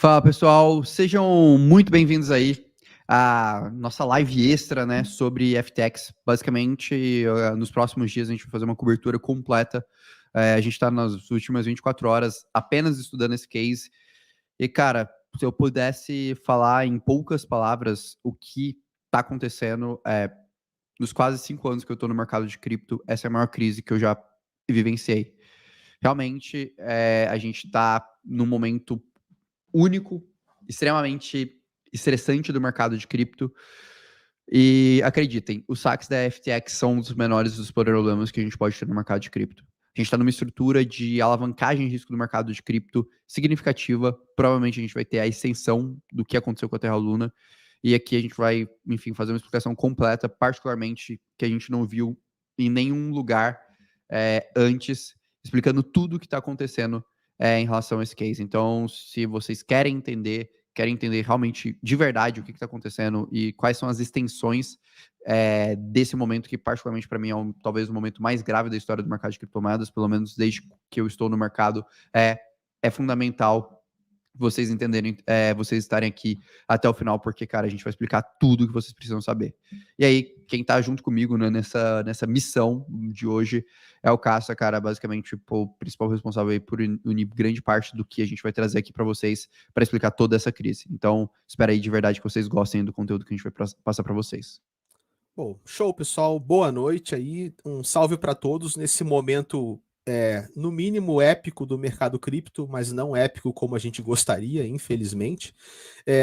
Fala pessoal, sejam muito bem-vindos aí à nossa live extra, né, sobre FTX. Basicamente, nos próximos dias a gente vai fazer uma cobertura completa. A gente está nas últimas 24 horas apenas estudando esse case. E, cara, se eu pudesse falar em poucas palavras o que está acontecendo nos quase 5 anos que eu estou no mercado de cripto, essa é a maior crise que eu já vivenciei. Realmente, a gente está num momento único, extremamente estressante do mercado de cripto. E acreditem, os saques da FTX são um dos menores dos problemas que a gente pode ter no mercado de cripto. A gente está numa estrutura de alavancagem de risco do mercado de cripto significativa. Provavelmente a gente vai ter a extensão do que aconteceu com a Terra Luna. E aqui a gente vai, enfim, fazer uma explicação completa, particularmente que a gente não viu em nenhum lugar antes, explicando tudo o que está acontecendo em relação a esse case. Então, se vocês querem entender realmente de verdade o que está acontecendo e quais são as extensões desse momento que, particularmente para mim, é talvez o momento mais grave da história do mercado de criptomoedas, pelo menos desde que eu estou no mercado, é fundamental vocês entenderem, vocês estarem aqui até o final, porque, cara, a gente vai explicar tudo que vocês precisam saber. E aí, quem tá junto comigo, né, nessa missão de hoje é o Cassa, cara, basicamente o principal responsável aí por unir grande parte do que a gente vai trazer aqui para vocês, para explicar toda essa crise. Então, espero aí de verdade que vocês gostem do conteúdo que a gente vai passar para vocês. Bom, show, pessoal. Boa noite aí. Um salve para todos nesse momento, no mínimo épico do mercado cripto, mas não épico como a gente gostaria, infelizmente.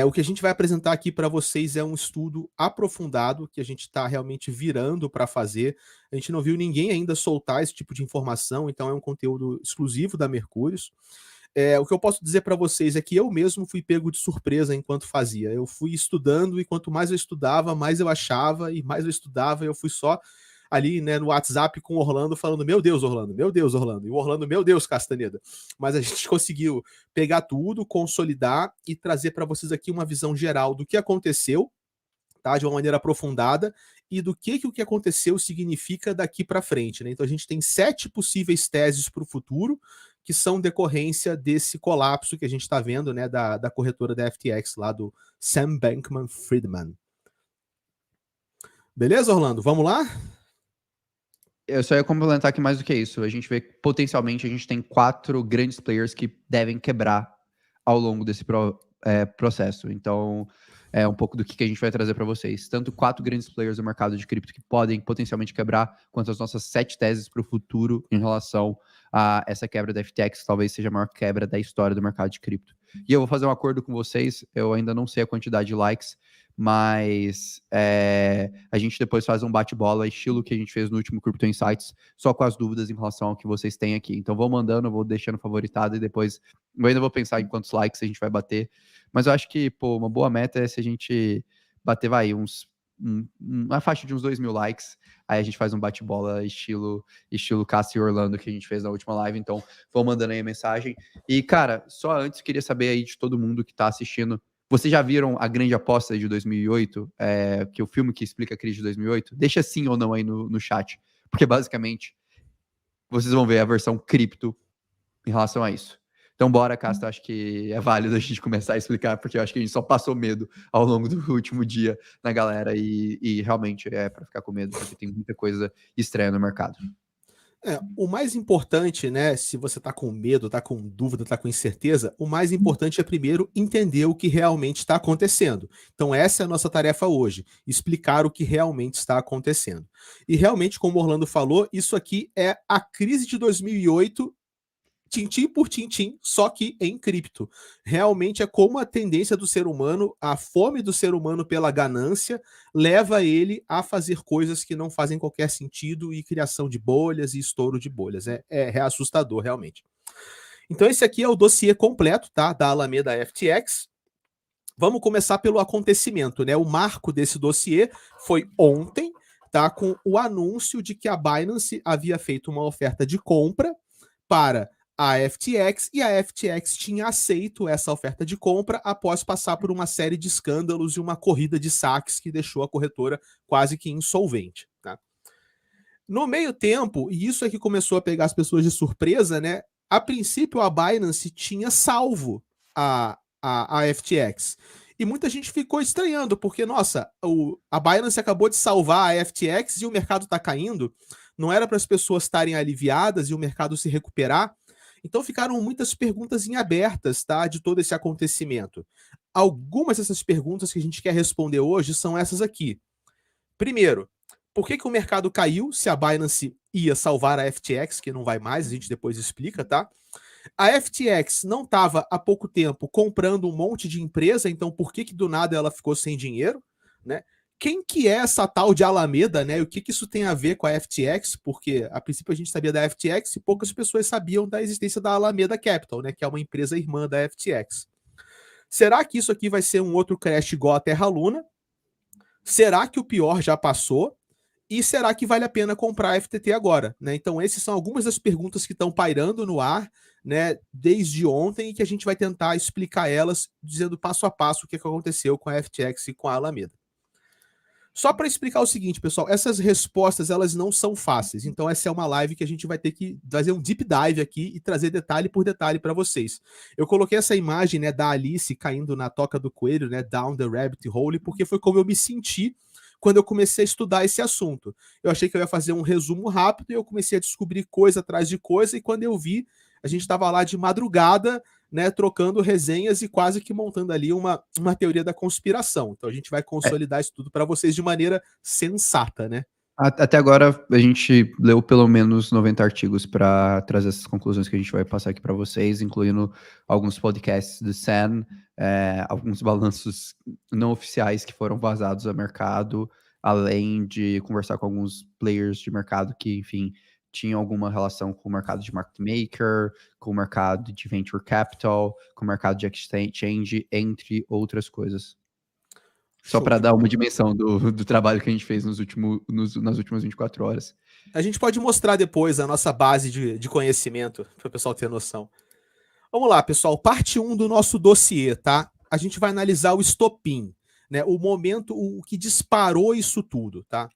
O que a gente vai apresentar aqui para vocês é um estudo aprofundado que a gente está realmente virando para fazer. A gente não viu ninguém ainda soltar esse tipo de informação, então é um conteúdo exclusivo da Mercúrios. O que eu posso dizer para vocês é que eu mesmo fui pego de surpresa enquanto fazia. Eu fui estudando e quanto mais eu estudava, mais eu achava, e mais eu estudava, eu fui só ali, né, no WhatsApp com o Orlando falando: meu Deus, Orlando, meu Deus, Orlando. E o Orlando: meu Deus, Castaneda. Mas a gente conseguiu pegar tudo, consolidar e trazer para vocês aqui uma visão geral do que aconteceu, tá, de uma maneira aprofundada, e do que o que aconteceu significa daqui para frente, né? Então a gente tem 7 possíveis teses para o futuro, que são decorrência desse colapso que a gente está vendo, né, da corretora da FTX, lá do Sam Bankman-Friedman. Beleza, Orlando? Vamos lá? Eu só ia complementar aqui mais do que isso. A gente vê que potencialmente a gente tem 4 grandes players que devem quebrar ao longo desse processo. Então, é um pouco do que a gente vai trazer para vocês. Tanto 4 grandes players do mercado de cripto que podem potencialmente quebrar, quanto as nossas 7 teses para o futuro em relação a essa quebra da FTX, que talvez seja a maior quebra da história do mercado de cripto. E eu vou fazer um acordo com vocês, eu ainda não sei a quantidade de likes, mas a gente depois faz um bate-bola, estilo que a gente fez no último Crypto Insights, só com as dúvidas em relação ao que vocês têm aqui. Então vou mandando, eu vou deixando favoritado e depois eu ainda vou pensar em quantos likes a gente vai bater. Mas eu acho que, pô, uma boa meta é se a gente bater, uma faixa de uns 2.000 likes, aí a gente faz um bate-bola estilo Cássio e Orlando que a gente fez na última live, então vou mandando aí a mensagem. E, cara, só antes, queria saber aí de todo mundo que tá assistindo, vocês já viram A Grande Aposta de 2008? Que é o filme que explica a crise de 2008? Deixa sim ou não aí no chat, porque basicamente vocês vão ver a versão cripto em relação a isso. Então bora, Casta, acho que é válido a gente começar a explicar, porque eu acho que a gente só passou medo ao longo do último dia na galera e realmente é para ficar com medo, porque tem muita coisa estranha no mercado. O mais importante, né, se você tá com medo, tá com dúvida, tá com incerteza, o mais importante é primeiro entender o que realmente está acontecendo. Então essa é a nossa tarefa hoje, explicar o que realmente está acontecendo. E realmente, como o Orlando falou, isso aqui é a crise de 2008, tintim por tintim, só que em cripto. Realmente é como a tendência do ser humano, a fome do ser humano pela ganância, leva ele a fazer coisas que não fazem qualquer sentido, e criação de bolhas e estouro de bolhas. É assustador, realmente. Então esse aqui é o dossiê completo, tá, da Alameda FTX. Vamos começar pelo acontecimento, né? O marco desse dossiê foi ontem, tá, com o anúncio de que a Binance havia feito uma oferta de compra para a FTX, e a FTX tinha aceito essa oferta de compra após passar por uma série de escândalos e uma corrida de saques que deixou a corretora quase que insolvente, tá? No meio tempo, e isso é que começou a pegar as pessoas de surpresa, né? A princípio, a Binance tinha salvo a a FTX. E muita gente ficou estranhando, porque, nossa, a Binance acabou de salvar a FTX e o mercado está caindo. Não era para as pessoas estarem aliviadas e o mercado se recuperar? Então ficaram muitas perguntas em abertas, tá, de todo esse acontecimento. Algumas dessas perguntas que a gente quer responder hoje são essas aqui. Primeiro, por que o mercado caiu se a Binance ia salvar a FTX, que não vai mais, a gente depois explica, tá? A FTX não estava há pouco tempo comprando um monte de empresa, então por que do nada ela ficou sem dinheiro, né? Quem que é essa tal de Alameda, né? E o que isso tem a ver com a FTX? Porque a princípio a gente sabia da FTX e poucas pessoas sabiam da existência da Alameda Capital, né? Que é uma empresa irmã da FTX. Será que isso aqui vai ser um outro crash igual a Terra Luna? Será que o pior já passou? E será que vale a pena comprar a FTT agora? Né? Então, essas são algumas das perguntas que estão pairando no ar, né, desde ontem, e que a gente vai tentar explicar elas, dizendo passo a passo o que aconteceu com a FTX e com a Alameda. Só para explicar o seguinte, pessoal, essas respostas elas não são fáceis. Então, essa é uma live que a gente vai ter que fazer um deep dive aqui e trazer detalhe por detalhe para vocês. Eu coloquei essa imagem, né, da Alice caindo na toca do coelho, né, down the rabbit hole, porque foi como eu me senti quando eu comecei a estudar esse assunto. Eu achei que eu ia fazer um resumo rápido e eu comecei a descobrir coisa atrás de coisa, e quando eu vi, a gente estava lá de madrugada, né, trocando resenhas e quase que montando ali uma teoria da conspiração. Então a gente vai consolidar isso tudo para vocês de maneira sensata, né? Até agora, a gente leu pelo menos 90 artigos para trazer essas conclusões que a gente vai passar aqui para vocês, incluindo alguns podcasts do SEN, alguns balanços não oficiais que foram vazados ao mercado, além de conversar com alguns players de mercado que, enfim, tinham alguma relação com o mercado de market maker, com o mercado de venture capital, com o mercado de exchange, entre outras coisas. Só para dar uma dimensão do trabalho que a gente fez nas últimas 24 horas. A gente pode mostrar depois a nossa base de conhecimento, para o pessoal ter noção. Vamos lá, pessoal. Parte 1 do nosso dossiê, tá? A gente vai analisar o estopim, né? O momento, o que disparou isso tudo, tá?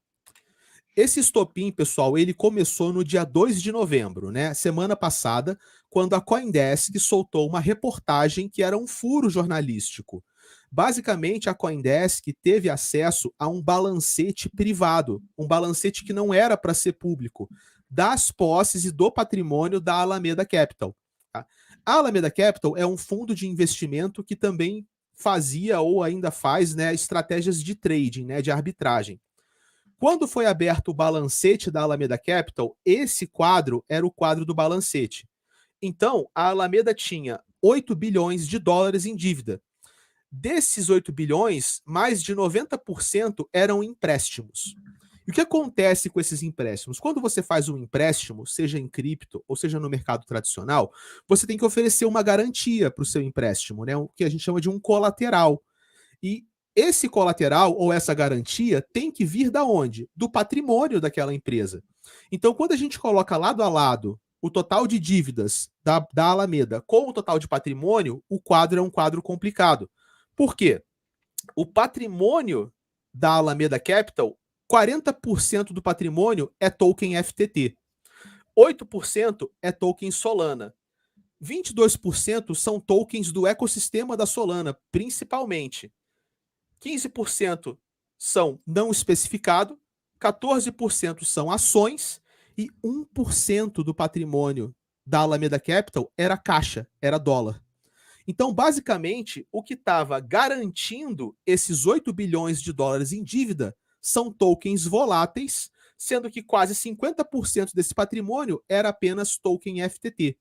Esse estopim, pessoal, ele começou no dia 2 de novembro, né? Semana passada, quando a CoinDesk soltou uma reportagem que era um furo jornalístico. Basicamente, a CoinDesk teve acesso a um balancete privado, um balancete que não era para ser público, das posses e do patrimônio da Alameda Capital. Tá? A Alameda Capital é um fundo de investimento que também fazia ou ainda faz, né, estratégias de trading, né, de arbitragem. Quando foi aberto o balancete da Alameda Capital, esse quadro era o quadro do balancete. Então, a Alameda tinha 8 bilhões de dólares em dívida. Desses 8 bilhões, mais de 90% eram empréstimos. E o que acontece com esses empréstimos? Quando você faz um empréstimo, seja em cripto ou seja no mercado tradicional, você tem que oferecer uma garantia para o seu empréstimo, né? O que a gente chama de um colateral. E esse colateral ou essa garantia tem que vir da onde? Do patrimônio daquela empresa. Então, quando a gente coloca lado a lado o total de dívidas da Alameda com o total de patrimônio, o quadro é um quadro complicado. Por quê? O patrimônio da Alameda Capital, 40% do patrimônio é token FTT. 8% é token Solana. 22% são tokens do ecossistema da Solana, principalmente. 15% são não especificado, 14% são ações e 1% do patrimônio da Alameda Capital era caixa, era dólar. Então, basicamente, o que estava garantindo esses 8 bilhões de dólares em dívida são tokens voláteis, sendo que quase 50% desse patrimônio era apenas token FTT.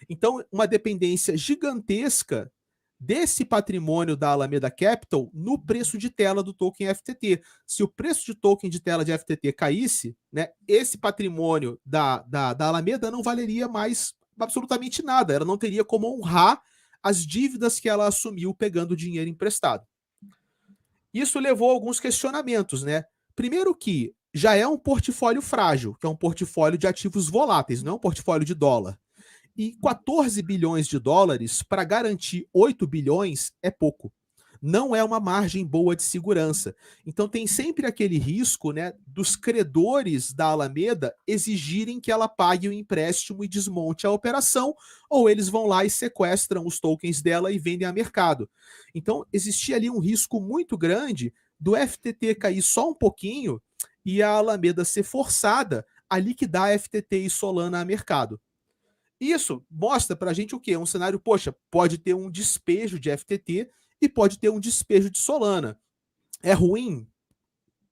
Então, uma dependência gigantesca desse patrimônio da Alameda Capital no preço de tela do token FTT. Se o preço de token de tela de FTT caísse, né, esse patrimônio da Alameda não valeria mais absolutamente nada. Ela não teria como honrar as dívidas que ela assumiu pegando dinheiro emprestado. Isso levou a alguns questionamentos, né? Primeiro que já é um portfólio frágil, que é um portfólio de ativos voláteis, não é um portfólio de dólar. E 14 bilhões de dólares para garantir 8 bilhões é pouco. não é uma margem boa de segurança. Então tem sempre aquele risco, né, dos credores da Alameda exigirem que ela pague o empréstimo e desmonte a operação, ou eles vão lá e sequestram os tokens dela e vendem a mercado. Então existia ali um risco muito grande do FTT cair só um pouquinho e a Alameda ser forçada a liquidar FTT e Solana a mercado. Isso mostra para a gente o quê? Um cenário, poxa, pode ter um despejo de FTT e pode ter um despejo de Solana. É ruim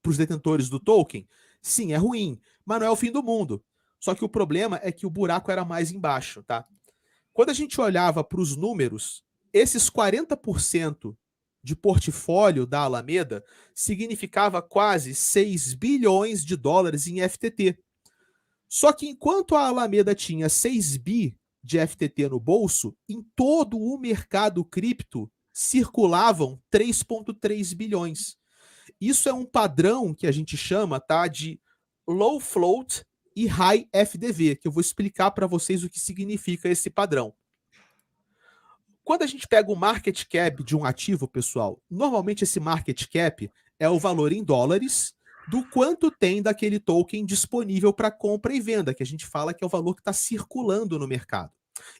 para os detentores do token? Sim, é ruim, mas não é o fim do mundo. Só que o problema é que o buraco era mais embaixo, tá? Quando a gente olhava para os números, esses 40% de portfólio da Alameda significava quase 6 bilhões de dólares em FTT. Só que enquanto a Alameda tinha 6 bi de FTT no bolso, em todo o mercado cripto circulavam 3,3 bilhões. Isso é um padrão que a gente chama, tá, de low float e high FDV, que eu vou explicar para vocês o que significa esse padrão. Quando a gente pega o market cap de um ativo, pessoal, normalmente esse market cap é o valor em dólares do quanto tem daquele token disponível para compra e venda, que a gente fala que é o valor que está circulando no mercado.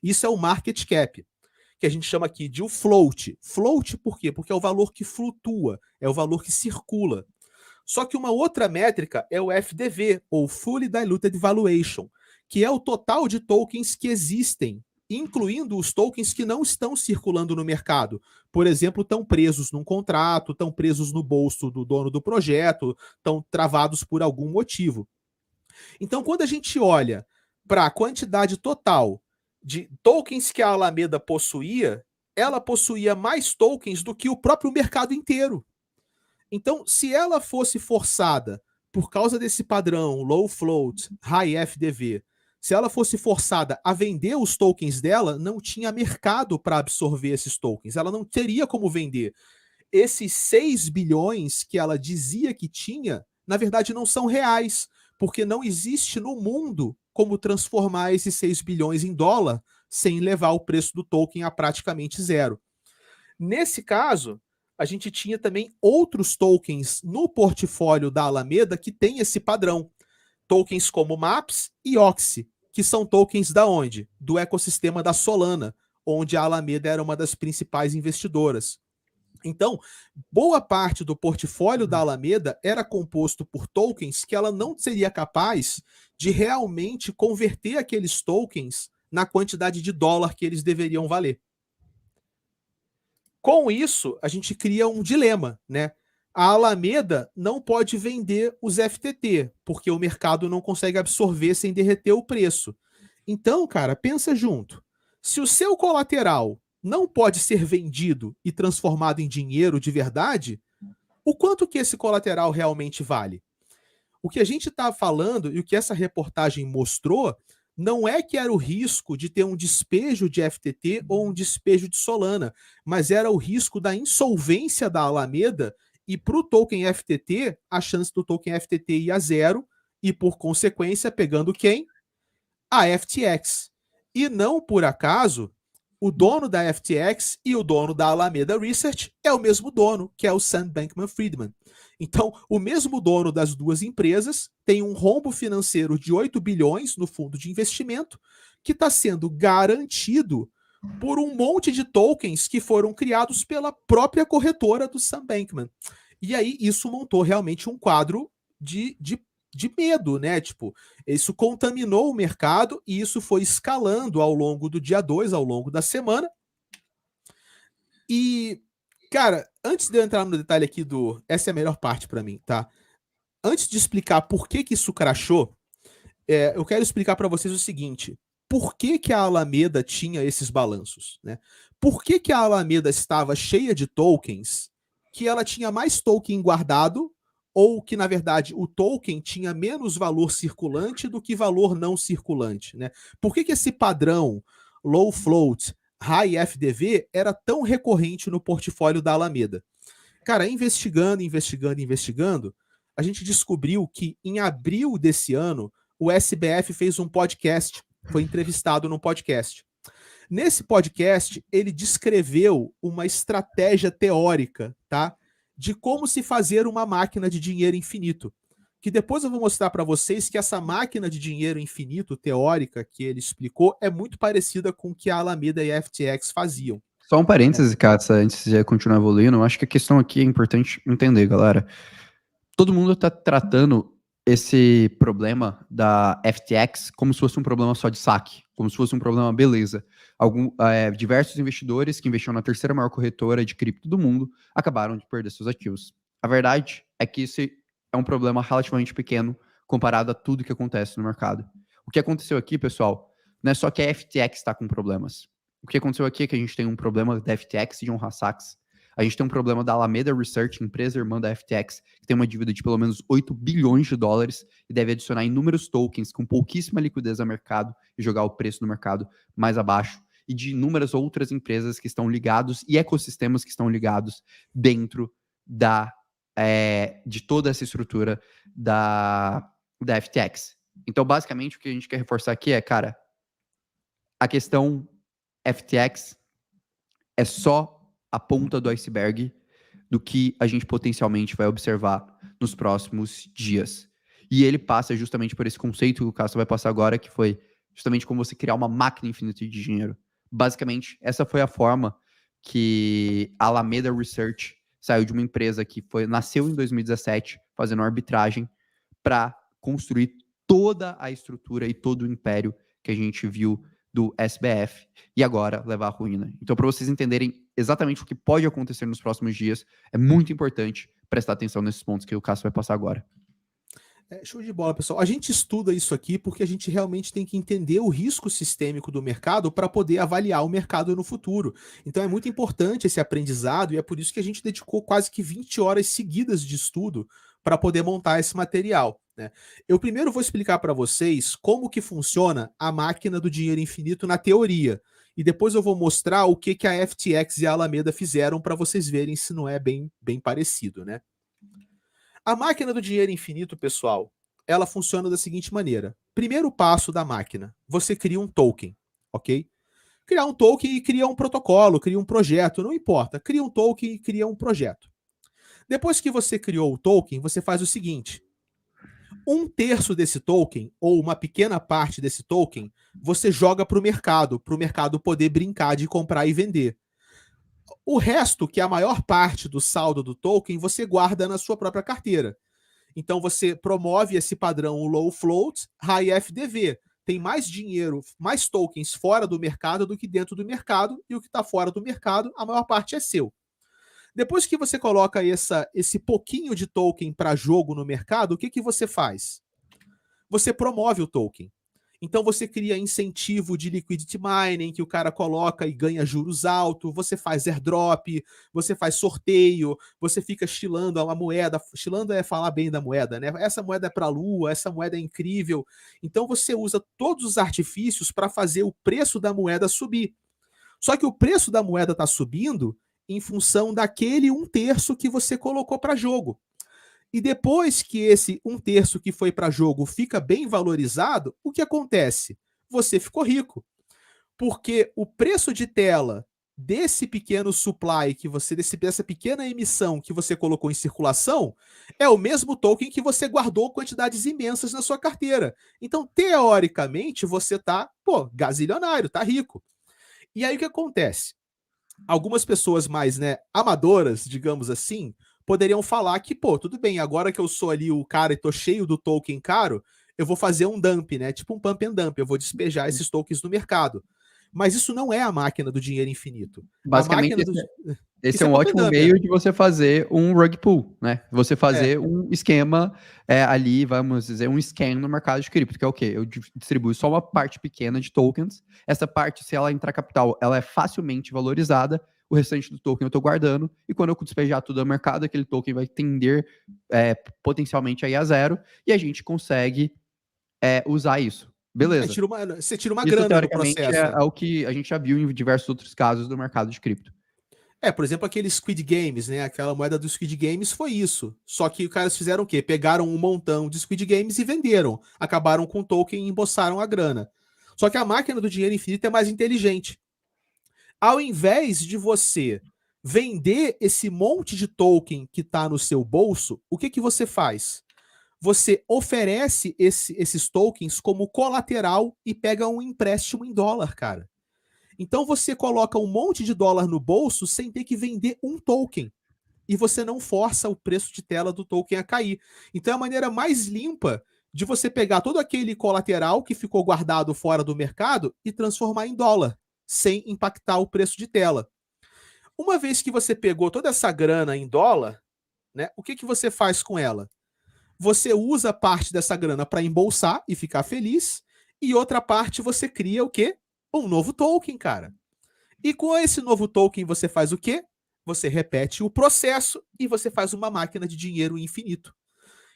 Isso é o market cap, que a gente chama aqui de o float. Float por quê? Porque é o valor que flutua, é o valor que circula. Só que uma outra métrica é o FDV, ou Fully Diluted Valuation, que é o total de tokens que existem, incluindo os tokens que não estão circulando no mercado. Por exemplo, estão presos num contrato, estão presos no bolso do dono do projeto, estão travados por algum motivo. Então, quando a gente olha para a quantidade total de tokens que a Alameda possuía, ela possuía mais tokens do que o próprio mercado inteiro. Então, se ela fosse forçada, por causa desse padrão low float, high FDV, se ela fosse forçada a vender os tokens dela, não tinha mercado para absorver esses tokens. Ela não teria como vender. Esses 6 bilhões que ela dizia que tinha, na verdade não são reais, porque não existe no mundo como transformar esses 6 bilhões em dólar sem levar o preço do token a praticamente zero. Nesse caso, a gente tinha também outros tokens no portfólio da Alameda que tem esse padrão. Tokens como MAPS e OXY, que são tokens da onde? Do ecossistema da Solana, onde a Alameda era uma das principais investidoras. Então, boa parte do portfólio da Alameda era composto por tokens que ela não seria capaz de realmente converter aqueles tokens na quantidade de dólar que eles deveriam valer. Com isso, a gente cria um dilema, né? A Alameda não pode vender os FTT, porque o mercado não consegue absorver sem derreter o preço. Então, cara, pensa junto. Se o seu colateral não pode ser vendido e transformado em dinheiro de verdade, o quanto que esse colateral realmente vale? O que a gente está falando e o que essa reportagem mostrou não é que era o risco de ter um despejo de FTT ou um despejo de Solana, mas era o risco da insolvência da Alameda e para o token FTT, a chance do token FTT ir a zero e, por consequência, pegando quem? A FTX. E não por acaso, o dono da FTX e o dono da Alameda Research é o mesmo dono, que é o Sam Bankman-Friedman. Então, o mesmo dono das duas empresas tem um rombo financeiro de 8 bilhões no fundo de investimento, que está sendo garantido por um monte de tokens que foram criados pela própria corretora do Sam Bankman. E aí, isso montou realmente um quadro de medo, né? Tipo, isso contaminou o mercado e isso foi escalando ao longo do dia 2, ao longo da semana. E, cara, antes de eu entrar no detalhe aqui essa é a melhor parte para mim, tá? Antes de explicar por que isso crashou, eu quero explicar para vocês o seguinte. Por que a Alameda tinha esses balanços, né? Por que a Alameda estava cheia de tokens que ela tinha mais token guardado ou que, na verdade, o token tinha menos valor circulante do que valor não circulante, né? Por que esse padrão low float, high FDV era tão recorrente no portfólio da Alameda? Cara, investigando, a gente descobriu que em abril desse ano, o SBF fez um podcast, foi entrevistado num podcast. Nesse podcast, ele descreveu uma estratégia teórica, tá? De como se fazer uma máquina de dinheiro infinito. Que depois eu vou mostrar para vocês que essa máquina de dinheiro infinito teórica que ele explicou é muito parecida com o que a Alameda e a FTX faziam. Só um parêntese, Katsa, antes de continuar evoluindo, eu acho que a questão aqui é importante entender, galera. Todo mundo está tratando esse problema da FTX como se fosse um problema só de saque, como se fosse um problema beleza. Diversos investidores que investiam na terceira maior corretora de cripto do mundo acabaram de perder seus ativos. A verdade é que esse é um problema relativamente pequeno comparado a tudo que acontece no mercado. O que aconteceu aqui, pessoal, não é só que a FTX está com problemas. O que aconteceu aqui é que a gente tem um problema da FTX e de John Sachs. A gente tem um problema da Alameda Research, empresa irmã da FTX, que tem uma dívida de pelo menos 8 bilhões de dólares e deve adicionar inúmeros tokens com pouquíssima liquidez ao mercado e jogar o preço do mercado mais abaixo. E de inúmeras outras empresas que estão ligados e ecossistemas que estão ligados dentro de toda essa estrutura da FTX. Então, basicamente, o que a gente quer reforçar aqui é, cara, a questão FTX é só a ponta do iceberg do que a gente potencialmente vai observar nos próximos dias. E ele passa justamente por esse conceito que o Castro vai passar agora, que foi justamente como você criar uma máquina infinita de dinheiro. Basicamente, essa foi a forma que a Alameda Research saiu de uma empresa que nasceu em 2017, fazendo arbitragem, para construir toda a estrutura e todo o império que a gente viu do SBF e agora levar à ruína. Então, para vocês entenderem exatamente o que pode acontecer nos próximos dias, é muito importante prestar atenção nesses pontos que o Cássio vai passar agora. Show de bola, pessoal. A gente estuda isso aqui porque a gente realmente tem que entender o risco sistêmico do mercado para poder avaliar o mercado no futuro. Então é muito importante esse aprendizado e é por isso que a gente dedicou quase que 20 horas seguidas de estudo para poder montar esse material, né? Eu primeiro vou explicar para vocês como que funciona a máquina do dinheiro infinito na teoria. E depois eu vou mostrar o que a FTX e a Alameda fizeram para vocês verem se não é bem parecido, né? A máquina do dinheiro infinito, pessoal, ela funciona da seguinte maneira. Primeiro passo da máquina, você cria um token, ok? Criar um token e cria um protocolo, cria um projeto, não importa. Cria um token e cria um projeto. Depois que você criou o token, você faz o seguinte. 1/3 desse token, ou uma pequena parte desse token, você joga para o mercado poder brincar de comprar e vender. O resto, que é a maior parte do saldo do token, você guarda na sua própria carteira. Então você promove esse padrão, o low float, high FDV. Tem mais dinheiro, mais tokens fora do mercado do que dentro do mercado, e o que está fora do mercado, a maior parte é seu. Depois que você coloca esse pouquinho de token para jogo no mercado, o que você faz? Você promove o token. Então você cria incentivo de liquidity mining, que o cara coloca e ganha juros altos, você faz airdrop, você faz sorteio, você fica estilando a moeda, estilando é falar bem da moeda, né? Essa moeda é para a lua, essa moeda é incrível. Então você usa todos os artifícios para fazer o preço da moeda subir. Só que o preço da moeda está subindo em função daquele 1/3 que você colocou para jogo. E depois que esse 1/3 que foi para jogo fica bem valorizado, o que acontece? Você ficou rico. Porque o preço de tela desse pequeno supply dessa pequena emissão que você colocou em circulação, é o mesmo token que você guardou quantidades imensas na sua carteira. Então, teoricamente, você tá, gazilionário, tá rico. E aí o que acontece? Algumas pessoas mais, amadoras, digamos assim, poderiam falar que, tudo bem, agora que eu sou ali o cara e tô cheio do token caro, eu vou fazer um dump, né? Tipo um pump and dump, eu vou despejar esses tokens no mercado. Mas isso não é a máquina do dinheiro infinito. Basicamente, esse é um pump and ótimo dump, meio de você fazer um rug pull, né? Você fazer um esquema ali, vamos dizer, um scan no mercado de cripto, que é o quê? Eu distribuo só uma parte pequena de tokens. Essa parte, se ela entrar capital, ela é facilmente valorizada. O restante do token eu estou guardando, e quando eu despejar tudo ao mercado, aquele token vai tender potencialmente aí a zero, e a gente consegue usar isso. Beleza. Você tira uma isso, grana no processo. É o que a gente já viu em diversos outros casos do mercado de cripto. Por exemplo, aquele Squid Games, né? Aquela moeda do Squid Games foi isso. Só que os caras fizeram o quê? Pegaram um montão de Squid Games e venderam. Acabaram com o token e embolsaram a grana. Só que a máquina do dinheiro infinito é mais inteligente. Ao invés de você vender esse monte de token que está no seu bolso, o que você faz? Você oferece esses tokens como colateral e pega um empréstimo em dólar, cara. Então você coloca um monte de dólar no bolso sem ter que vender um token. E você não força o preço de tela do token a cair. Então é a maneira mais limpa de você pegar todo aquele colateral que ficou guardado fora do mercado e transformar em dólar, sem impactar o preço de tela. Uma vez que você pegou toda essa grana em dólar, né, o que você faz com ela? Você usa parte dessa grana para embolsar e ficar feliz, e outra parte você cria o quê? Um novo token, cara. E com esse novo token você faz o quê? Você repete o processo e você faz uma máquina de dinheiro infinito.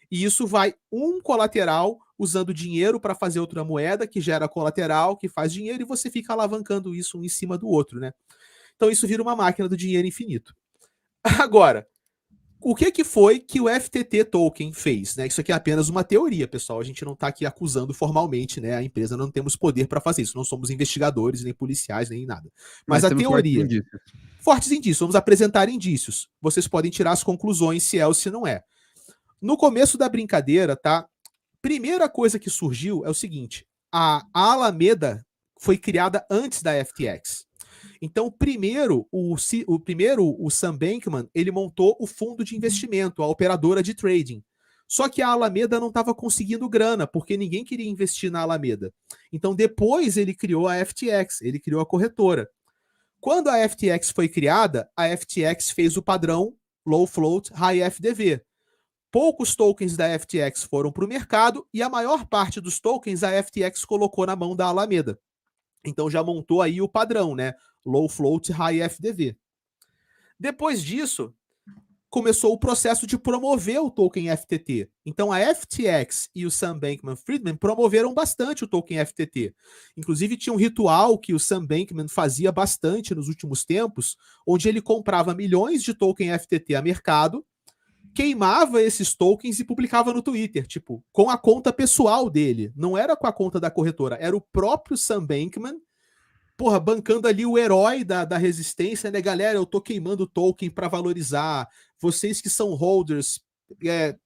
E isso vai um colateral usando dinheiro para fazer outra moeda que gera colateral, que faz dinheiro, e você fica alavancando isso um em cima do outro, né? Então isso vira uma máquina do dinheiro infinito. Agora, o que foi que o FTT Token fez? Né? Isso aqui é apenas uma teoria, pessoal. A gente não está aqui acusando formalmente, né? A empresa não temos poder para fazer isso. Não somos investigadores, nem policiais, nem nada. Mas a temos fortes teoria. indícios. Fortes indícios. Vamos apresentar indícios. Vocês podem tirar as conclusões se é ou se não é. No começo da brincadeira, tá? Primeira coisa que surgiu é o seguinte: a Alameda foi criada antes da FTX. Então, primeiro, o Sam Bankman, ele montou o fundo de investimento, a operadora de trading. Só que a Alameda não estava conseguindo grana, porque ninguém queria investir na Alameda. Então, depois ele criou a FTX, ele criou a corretora. Quando a FTX foi criada, a FTX fez o padrão Low Float High FDV. Poucos tokens da FTX foram para o mercado e a maior parte dos tokens a FTX colocou na mão da Alameda. Então já montou aí o padrão, né? Low Float High FDV. Depois disso, começou o processo de promover o token FTT. Então a FTX e o Sam Bankman-Friedman promoveram bastante o token FTT. Inclusive tinha um ritual que o Sam Bankman fazia bastante nos últimos tempos, onde ele comprava milhões de token FTT a mercado, queimava esses tokens e publicava no Twitter, tipo, com a conta pessoal dele. Não era com a conta da corretora, era o próprio Sam Bankman, porra, bancando ali o herói da resistência, né, galera? Eu tô queimando token para valorizar. Vocês que são holders,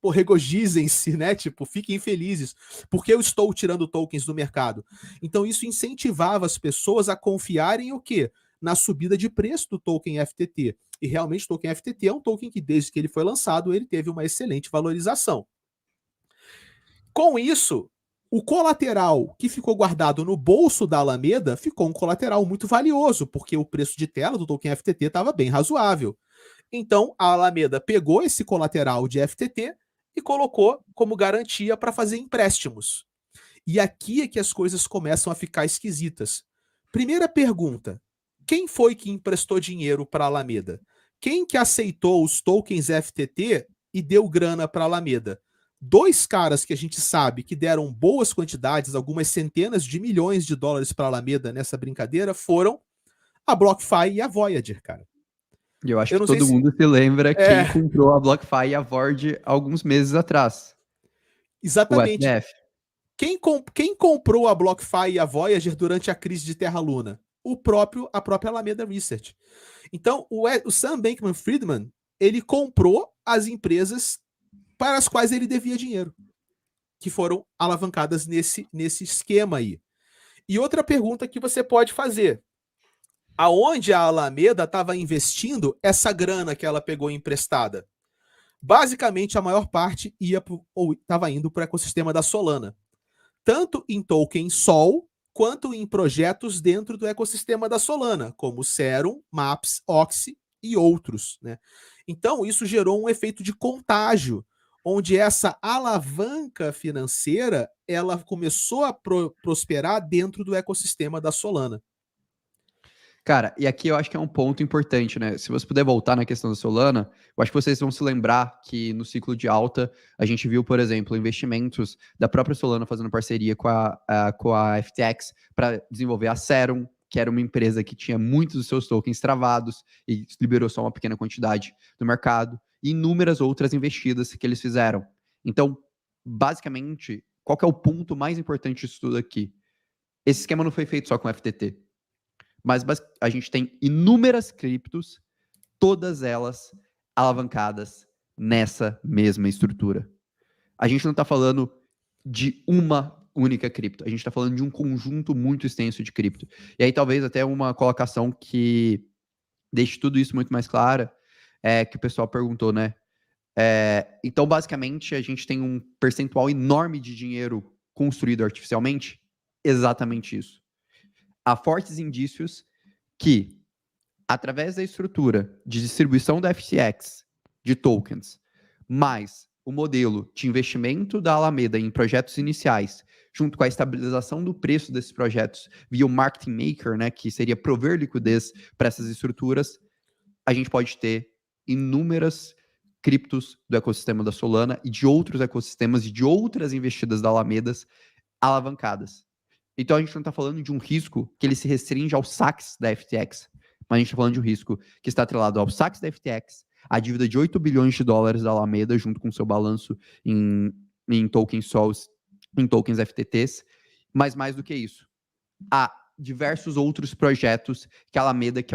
regozijem-se, né? Tipo, fiquem felizes, porque eu estou tirando tokens do mercado. Então, isso incentivava as pessoas a confiarem o quê? Na subida de preço do token FTT. E realmente o token FTT é um token que, desde que ele foi lançado, ele teve uma excelente valorização. Com isso, o colateral que ficou guardado no bolso da Alameda ficou um colateral muito valioso, porque o preço de tela do token FTT estava bem razoável. Então, a Alameda pegou esse colateral de FTT e colocou como garantia para fazer empréstimos. E aqui é que as coisas começam a ficar esquisitas. Primeira pergunta: quem foi que emprestou dinheiro para a Alameda? Quem que aceitou os tokens FTT e deu grana para a Alameda? Dois caras que a gente sabe que deram boas quantidades, algumas centenas de milhões de dólares para a Alameda nessa brincadeira, foram a BlockFi e a Voyager, cara. E eu acho que todo mundo se lembra quem comprou a BlockFi e a Voyager alguns meses atrás. Exatamente. O FTF. Quem comprou a BlockFi e a Voyager durante a crise de Terra Luna? A própria Alameda Research. Então, o Sam Bankman-Friedman, ele comprou as empresas para as quais ele devia dinheiro, que foram alavancadas nesse esquema aí. E outra pergunta que você pode fazer: aonde a Alameda estava investindo essa grana que ela pegou emprestada? Basicamente, a maior parte estava indo para o ecossistema da Solana, tanto em token Sol quanto em projetos dentro do ecossistema da Solana, como Serum, Maps, Oxy e outros, né? Então, isso gerou um efeito de contágio, onde essa alavanca financeira ela começou a prosperar dentro do ecossistema da Solana. Cara, e aqui eu acho que é um ponto importante, né? Se você puder voltar na questão da Solana, eu acho que vocês vão se lembrar que no ciclo de alta a gente viu, por exemplo, investimentos da própria Solana fazendo parceria com a FTX para desenvolver a Serum, que era uma empresa que tinha muitos dos seus tokens travados e liberou só uma pequena quantidade do mercado, e inúmeras outras investidas que eles fizeram. Então, basicamente, qual que é o ponto mais importante disso tudo aqui? Esse esquema não foi feito só com o FTT. Mas a gente tem inúmeras criptos, todas elas alavancadas nessa mesma estrutura. A gente não está falando de uma única cripto, a gente está falando de um conjunto muito extenso de cripto. E aí talvez até uma colocação que deixe tudo isso muito mais clara, que o pessoal perguntou, né? Então, basicamente, a gente tem um percentual enorme de dinheiro construído artificialmente. Exatamente isso. Há fortes indícios que, através da estrutura de distribuição da FTX, de tokens, mais o modelo de investimento da Alameda em projetos iniciais, junto com a estabilização do preço desses projetos via o market maker, né, que seria prover liquidez para essas estruturas, a gente pode ter inúmeras criptos do ecossistema da Solana e de outros ecossistemas e de outras investidas da Alamedas alavancadas. Então a gente não está falando de um risco que ele se restringe aos saques da FTX, mas a gente está falando de um risco que está atrelado aos saques da FTX, a dívida de 8 bilhões de dólares da Alameda, junto com seu balanço em tokens SOLs, em tokens FTTs, mas mais do que isso, há diversos outros projetos que a Alameda, que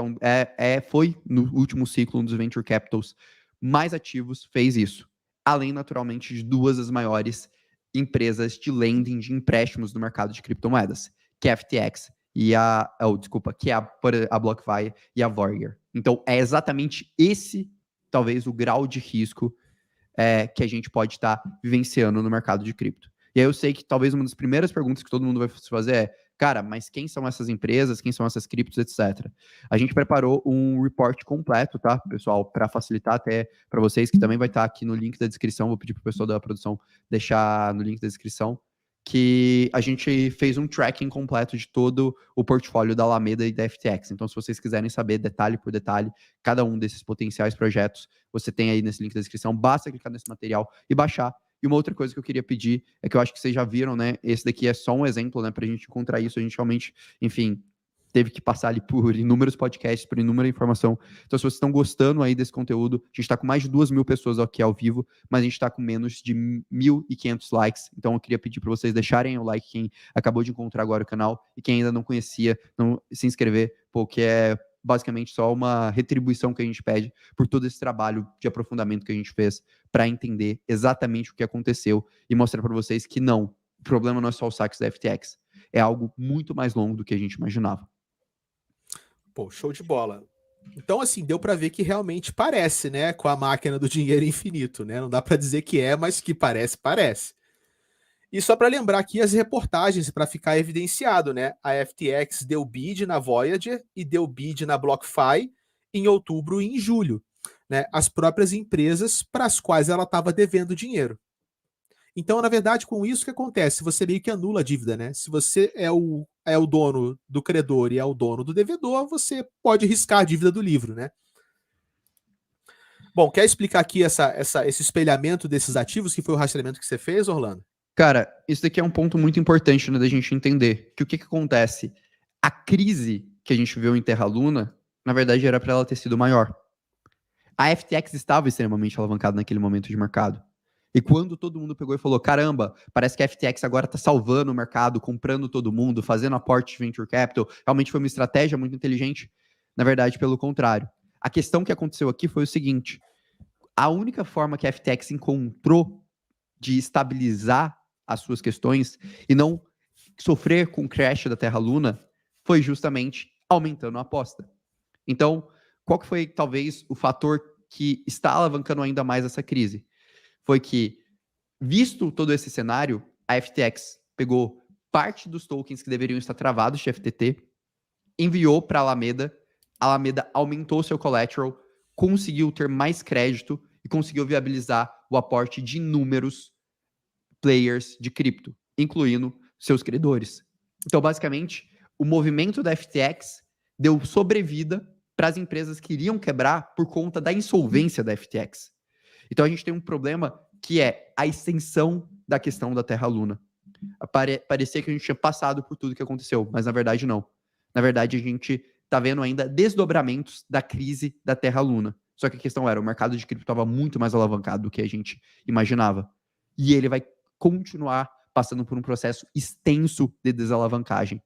foi no último ciclo um dos venture capitals mais ativos, fez isso. Além, naturalmente, de duas das maiores empresas de lending, de empréstimos no mercado de criptomoedas, que é a FTX e que é a BlockFi e a Voyager. Então, é exatamente esse, talvez, o grau de risco que a gente pode estar vivenciando no mercado de cripto. E aí eu sei que talvez uma das primeiras perguntas que todo mundo vai se fazer é, cara, mas quem são essas empresas, quem são essas criptos, etc. A gente preparou um report completo, tá, pessoal, para facilitar até para vocês, que também vai estar aqui no link da descrição, vou pedir para o pessoal da produção deixar no link da descrição, que a gente fez um tracking completo de todo o portfólio da Alameda e da FTX. Então, se vocês quiserem saber detalhe por detalhe, cada um desses potenciais projetos, você tem aí nesse link da descrição, basta clicar nesse material e baixar. E uma outra coisa que eu queria pedir é que eu acho que vocês já viram, né? Esse daqui é só um exemplo, né? Para a gente encontrar isso, a gente realmente, enfim, teve que passar ali por inúmeros podcasts, por inúmera informação. Então, se vocês estão gostando aí desse conteúdo, a gente está com mais de 2.000 pessoas aqui ao vivo, mas a gente está com menos de 1.500 likes. Então, eu queria pedir para vocês deixarem o like, quem acabou de encontrar agora o canal, e quem ainda não conhecia, não se inscrever, porque é basicamente só uma retribuição que a gente pede por todo esse trabalho de aprofundamento que a gente fez para entender exatamente o que aconteceu e mostrar para vocês que não, o problema não é só os saques da FTX, é algo muito mais longo do que a gente imaginava. Pô, show de bola. Então, assim, deu para ver que realmente parece, né, com a máquina do dinheiro infinito, né? Não dá para dizer que é, mas que parece, parece. E só para lembrar aqui as reportagens, para ficar evidenciado, né? A FTX deu bid na Voyager e deu bid na BlockFi em outubro e em julho, né? As próprias empresas para as quais ela estava devendo dinheiro. Então, na verdade, com isso, o que acontece? Você meio que anula a dívida, né? Se você é o dono do credor e é o dono do devedor, você pode riscar a dívida do livro, né? Bom, quer explicar aqui esse espelhamento desses ativos, que foi o rastreamento que você fez, Orlando? Cara, isso daqui é um ponto muito importante, né, da gente entender que o que acontece? A crise que a gente viu em Terra Luna, na verdade, era para ela ter sido maior. A FTX estava extremamente alavancada naquele momento de mercado. E quando todo mundo pegou e falou, caramba, parece que a FTX agora está salvando o mercado, comprando todo mundo, fazendo aporte de venture capital, realmente foi uma estratégia muito inteligente. Na verdade, pelo contrário. A questão que aconteceu aqui foi o seguinte, a única forma que a FTX encontrou de estabilizar as suas questões e não sofrer com o crash da Terra Luna foi justamente aumentando a aposta. Então, qual que foi talvez o fator que está alavancando ainda mais essa crise? Foi que, visto todo esse cenário, a FTX pegou parte dos tokens que deveriam estar travados de FTT, enviou para a Alameda aumentou seu collateral, conseguiu ter mais crédito e conseguiu viabilizar o aporte de inúmeros players de cripto, incluindo seus credores. Então, basicamente, o movimento da FTX deu sobrevida para as empresas que iriam quebrar por conta da insolvência da FTX. Então, a gente tem um problema que é a extensão da questão da Terra Luna. Parecia que a gente tinha passado por tudo que aconteceu, mas na verdade não. Na verdade, a gente está vendo ainda desdobramentos da crise da Terra Luna. Só que a questão era, o mercado de cripto estava muito mais alavancado do que a gente imaginava. E ele vai continuar passando por um processo extenso de desalavancagem.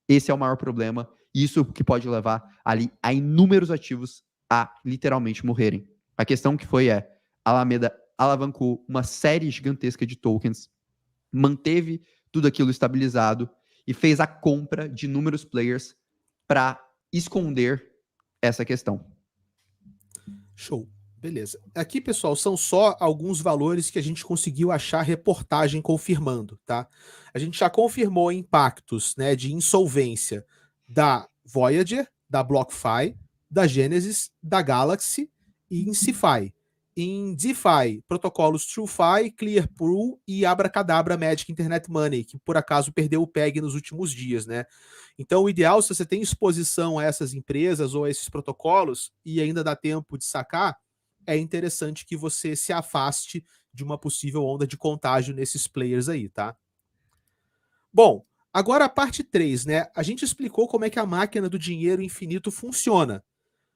Esse é o maior problema Isso que pode levar ali a inúmeros ativos a literalmente morrerem. A questão que foi a Alameda alavancou uma série gigantesca de tokens, manteve tudo aquilo estabilizado e fez a compra de inúmeros players para esconder essa questão. Show. Beleza. Aqui, pessoal, são só alguns valores que a gente conseguiu achar reportagem confirmando, tá? A gente já confirmou impactos, né, de insolvência da Voyager, da BlockFi, da Genesis, da Galaxy e em CeFi. Em DeFi, protocolos TrueFi, Clearpool e Abracadabra Magic Internet Money, que por acaso perdeu o PEG nos últimos dias, né? Então, o ideal, se você tem exposição a essas empresas ou a esses protocolos e ainda dá tempo de sacar, é interessante que você se afaste de uma possível onda de contágio nesses players aí, tá? Bom, agora a parte 3, né? A gente explicou como é que a máquina do dinheiro infinito funciona.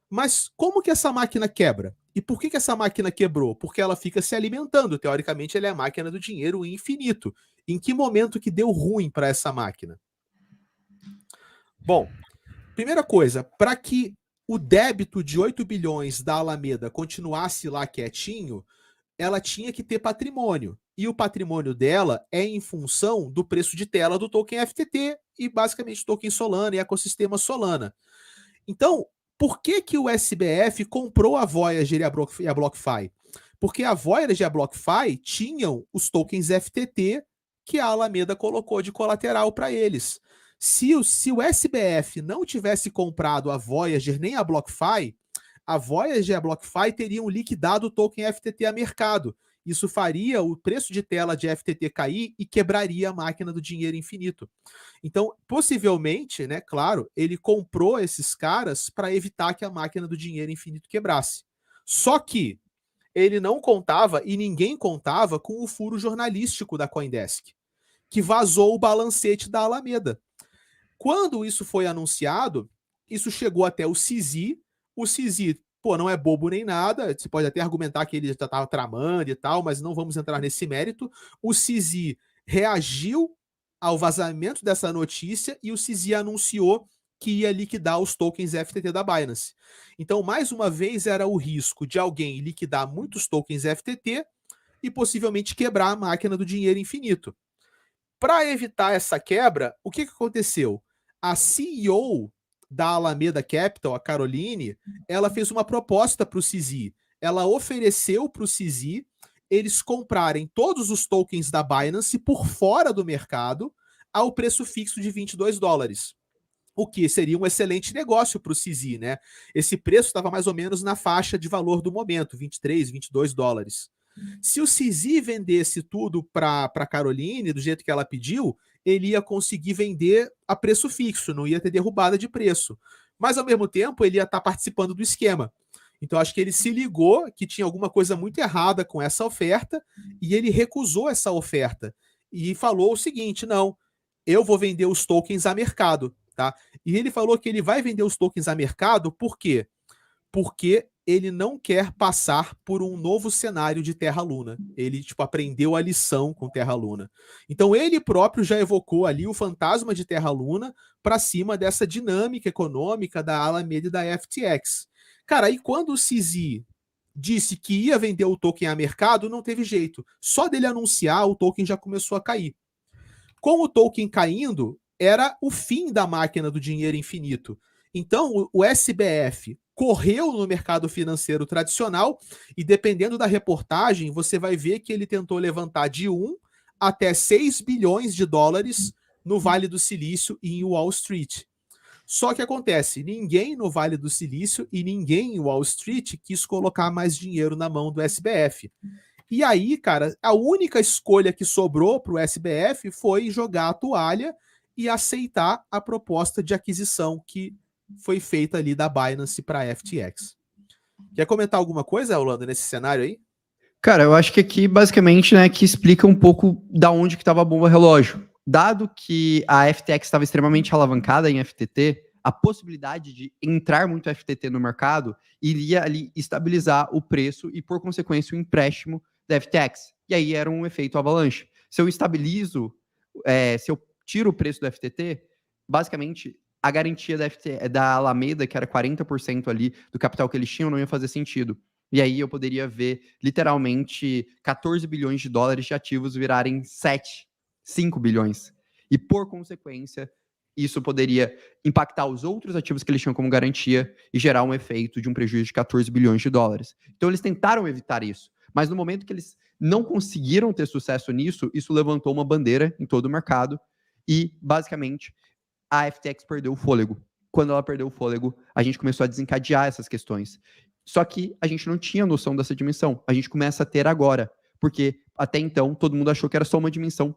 Mas como que essa máquina quebra? E por que essa máquina quebrou? Porque ela fica se alimentando. Teoricamente, ela é a máquina do dinheiro infinito. Em que momento que deu ruim para essa máquina? Bom, primeira coisa, para que o débito de 8 bilhões da Alameda continuasse lá quietinho, ela tinha que ter patrimônio. E o patrimônio dela é em função do preço de tela do token FTT e basicamente token Solana e ecossistema Solana. Então, por que que o SBF comprou a Voyager e a BlockFi? Porque a Voyager e a BlockFi tinham os tokens FTT que a Alameda colocou de colateral para eles. Se o SBF não tivesse comprado a Voyager nem a BlockFi, a Voyager e a BlockFi teriam liquidado o token FTT a mercado. Isso faria o preço de tela de FTT cair e quebraria a máquina do dinheiro infinito. Então, possivelmente, né, claro, ele comprou esses caras para evitar que a máquina do dinheiro infinito quebrasse. Só que ele não contava e ninguém contava com o furo jornalístico da CoinDesk, que vazou o balancete da Alameda. Quando isso foi anunciado, isso chegou até o CZ. O CZ, pô, não é bobo nem nada. Você pode até argumentar que ele já estava tramando e tal, mas não vamos entrar nesse mérito. O CZ reagiu ao vazamento dessa notícia e o CZ anunciou que ia liquidar os tokens FTT da Binance. Então, mais uma vez, era o risco de alguém liquidar muitos tokens FTT e possivelmente quebrar a máquina do dinheiro infinito. Para evitar essa quebra, o que aconteceu? A CEO da Alameda Capital, a Caroline, ela fez uma proposta para o CZ. Ela ofereceu para o CZ eles comprarem todos os tokens da Binance por fora do mercado ao preço fixo de $22. O que seria um excelente negócio para o CZ, né? Esse preço estava mais ou menos na faixa de valor do momento, 23, $22. Se o CZ vendesse tudo para a Caroline, do jeito que ela pediu, ele ia conseguir vender a preço fixo, não ia ter derrubada de preço. Mas, ao mesmo tempo, ele ia estar participando do esquema. Então, acho que ele se ligou que tinha alguma coisa muito errada com essa oferta e ele recusou essa oferta. E falou o seguinte, não, eu vou vender os tokens a mercado. Tá? E ele falou que ele vai vender os tokens a mercado, por quê? Porque ele não quer passar por um novo cenário de Terra Luna. Ele, aprendeu a lição com Terra Luna. Então, ele próprio já evocou ali o fantasma de Terra Luna para cima dessa dinâmica econômica da Alameda e da FTX. Cara, aí quando o CZ disse que ia vender o token a mercado, não teve jeito. Só dele anunciar, o token já começou a cair. Com o token caindo, era o fim da máquina do dinheiro infinito. Então, o SBF correu no mercado financeiro tradicional e, dependendo da reportagem, você vai ver que ele tentou levantar de 1 até 6 bilhões de dólares no Vale do Silício e em Wall Street. Só que acontece, ninguém no Vale do Silício e ninguém em Wall Street quis colocar mais dinheiro na mão do SBF. E aí, cara, a única escolha que sobrou para o SBF foi jogar a toalha e aceitar a proposta de aquisição que foi feita ali da Binance para a FTX. Quer comentar alguma coisa, Orlando, nesse cenário aí? Cara, eu acho que aqui, basicamente, né, que explica um pouco da onde que estava a bomba relógio. Dado que a FTX estava extremamente alavancada em FTT, a possibilidade de entrar muito FTT no mercado iria ali estabilizar o preço e, por consequência, o empréstimo da FTX. E aí era um efeito avalanche. Se eu estabilizo, se eu tiro o preço do FTT, basicamente a garantia da Alameda, que era 40% ali do capital que eles tinham, não ia fazer sentido. E aí eu poderia ver, literalmente, 14 bilhões de dólares de ativos virarem 7, 5 bilhões. E, por consequência, isso poderia impactar os outros ativos que eles tinham como garantia e gerar um efeito de um prejuízo de 14 bilhões de dólares. Então, eles tentaram evitar isso. Mas no momento que eles não conseguiram ter sucesso nisso, isso levantou uma bandeira em todo o mercado e, basicamente, a FTX perdeu o fôlego. Quando ela perdeu o fôlego, a gente começou a desencadear essas questões. Só que a gente não tinha noção dessa dimensão. A gente começa a ter agora, porque até então todo mundo achou que era só uma dimensão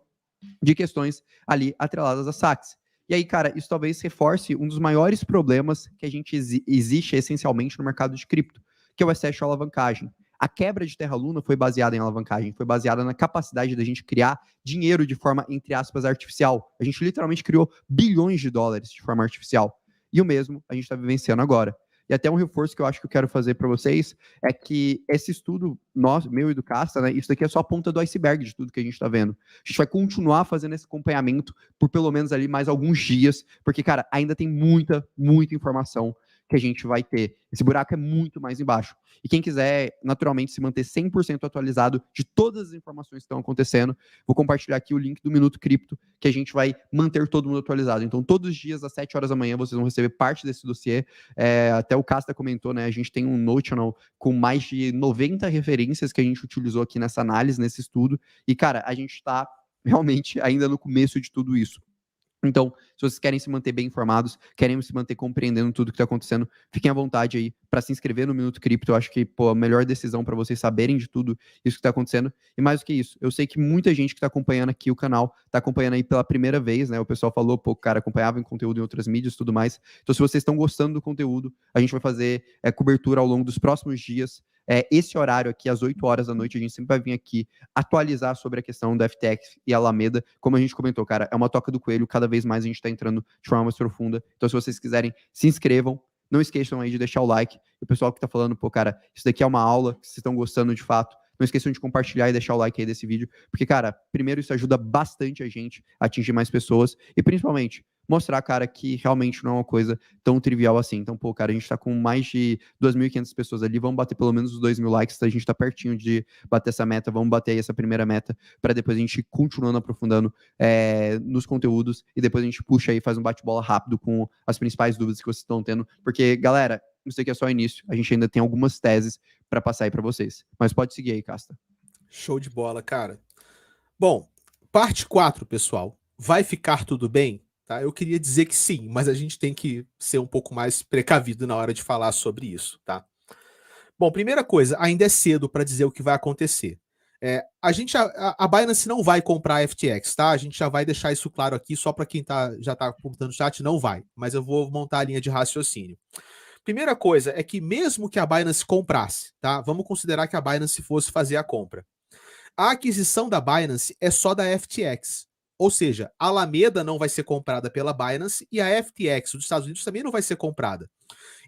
de questões ali atreladas a saques. E aí, cara, isso talvez reforce um dos maiores problemas que a gente existe essencialmente no mercado de cripto, que é o excesso de alavancagem. A quebra de Terra Luna foi baseada em alavancagem, foi baseada na capacidade da gente criar dinheiro de forma, entre aspas, artificial. A gente literalmente criou bilhões de dólares de forma artificial. E o mesmo a gente está vivenciando agora. E até um reforço que eu acho que eu quero fazer para vocês é que esse estudo nosso, meu e do Casta, né, isso daqui é só a ponta do iceberg de tudo que a gente está vendo. A gente vai continuar fazendo esse acompanhamento por pelo menos ali mais alguns dias, porque, cara, ainda tem muita, muita informação que a gente vai ter. Esse buraco é muito mais embaixo. E quem quiser, naturalmente, se manter 100% atualizado de todas as informações que estão acontecendo, vou compartilhar aqui o link do Minuto Cripto, que a gente vai manter todo mundo atualizado. Então, todos os dias, às 7 horas da manhã, vocês vão receber parte desse dossiê. Até o Casta comentou, né? A gente tem um Notional com mais de 90 referências que a gente utilizou aqui nessa análise, nesse estudo. E, cara, a gente está realmente ainda no começo de tudo isso. Então, se vocês querem se manter bem informados, querem se manter compreendendo tudo que está acontecendo, fiquem à vontade aí para se inscrever no Minuto Cripto. Eu acho que, pô, a melhor decisão para vocês saberem de tudo isso que está acontecendo. E mais do que isso, eu sei que muita gente que está acompanhando aqui o canal está acompanhando aí pela primeira vez, né? O pessoal falou, pô, cara, acompanhava em conteúdo em outras mídias e tudo mais. Então, se vocês estão gostando do conteúdo, a gente vai fazer cobertura ao longo dos próximos dias. Esse horário aqui, às 8 horas da noite, a gente sempre vai vir aqui atualizar sobre a questão da FTX e Alameda. Como a gente comentou, cara, é uma toca do coelho, cada vez mais a gente está entrando de forma mais profunda. Então, se vocês quiserem, se inscrevam. Não esqueçam aí de deixar o like. E o pessoal que tá falando, pô, cara, isso daqui é uma aula, que vocês estão gostando de fato. Não esqueçam de compartilhar e deixar o like aí desse vídeo. Porque, cara, primeiro isso ajuda bastante a gente a atingir mais pessoas. E, principalmente, mostrar, cara, que realmente não é uma coisa tão trivial assim. Então, pô, cara, a gente tá com mais de 2.500 pessoas ali, vamos bater pelo menos os 2.000 likes, a gente tá pertinho de bater essa meta, vamos bater aí essa primeira meta, para depois a gente continuando aprofundando nos conteúdos, e depois a gente puxa aí, faz um bate-bola rápido com as principais dúvidas que vocês estão tendo, porque, galera, isso aqui é só o início, a gente ainda tem algumas teses para passar aí para vocês. Mas pode seguir aí, Casta. Show de bola, cara. Bom, parte 4, pessoal. Vai ficar tudo bem? Tá? Eu queria dizer que sim, mas a gente tem que ser um pouco mais precavido na hora de falar sobre isso, tá? Bom, primeira coisa, ainda é cedo para dizer o que vai acontecer. A Binance não vai comprar a FTX, tá? A gente já vai deixar isso claro aqui, só para quem já está comentando no chat, não vai. Mas eu vou montar a linha de raciocínio. Primeira coisa é que mesmo que a Binance comprasse, tá? Vamos considerar que a Binance fosse fazer a compra. A aquisição da Binance é só da FTX. Ou seja, a Alameda não vai ser comprada pela Binance e a FTX dos Estados Unidos também não vai ser comprada.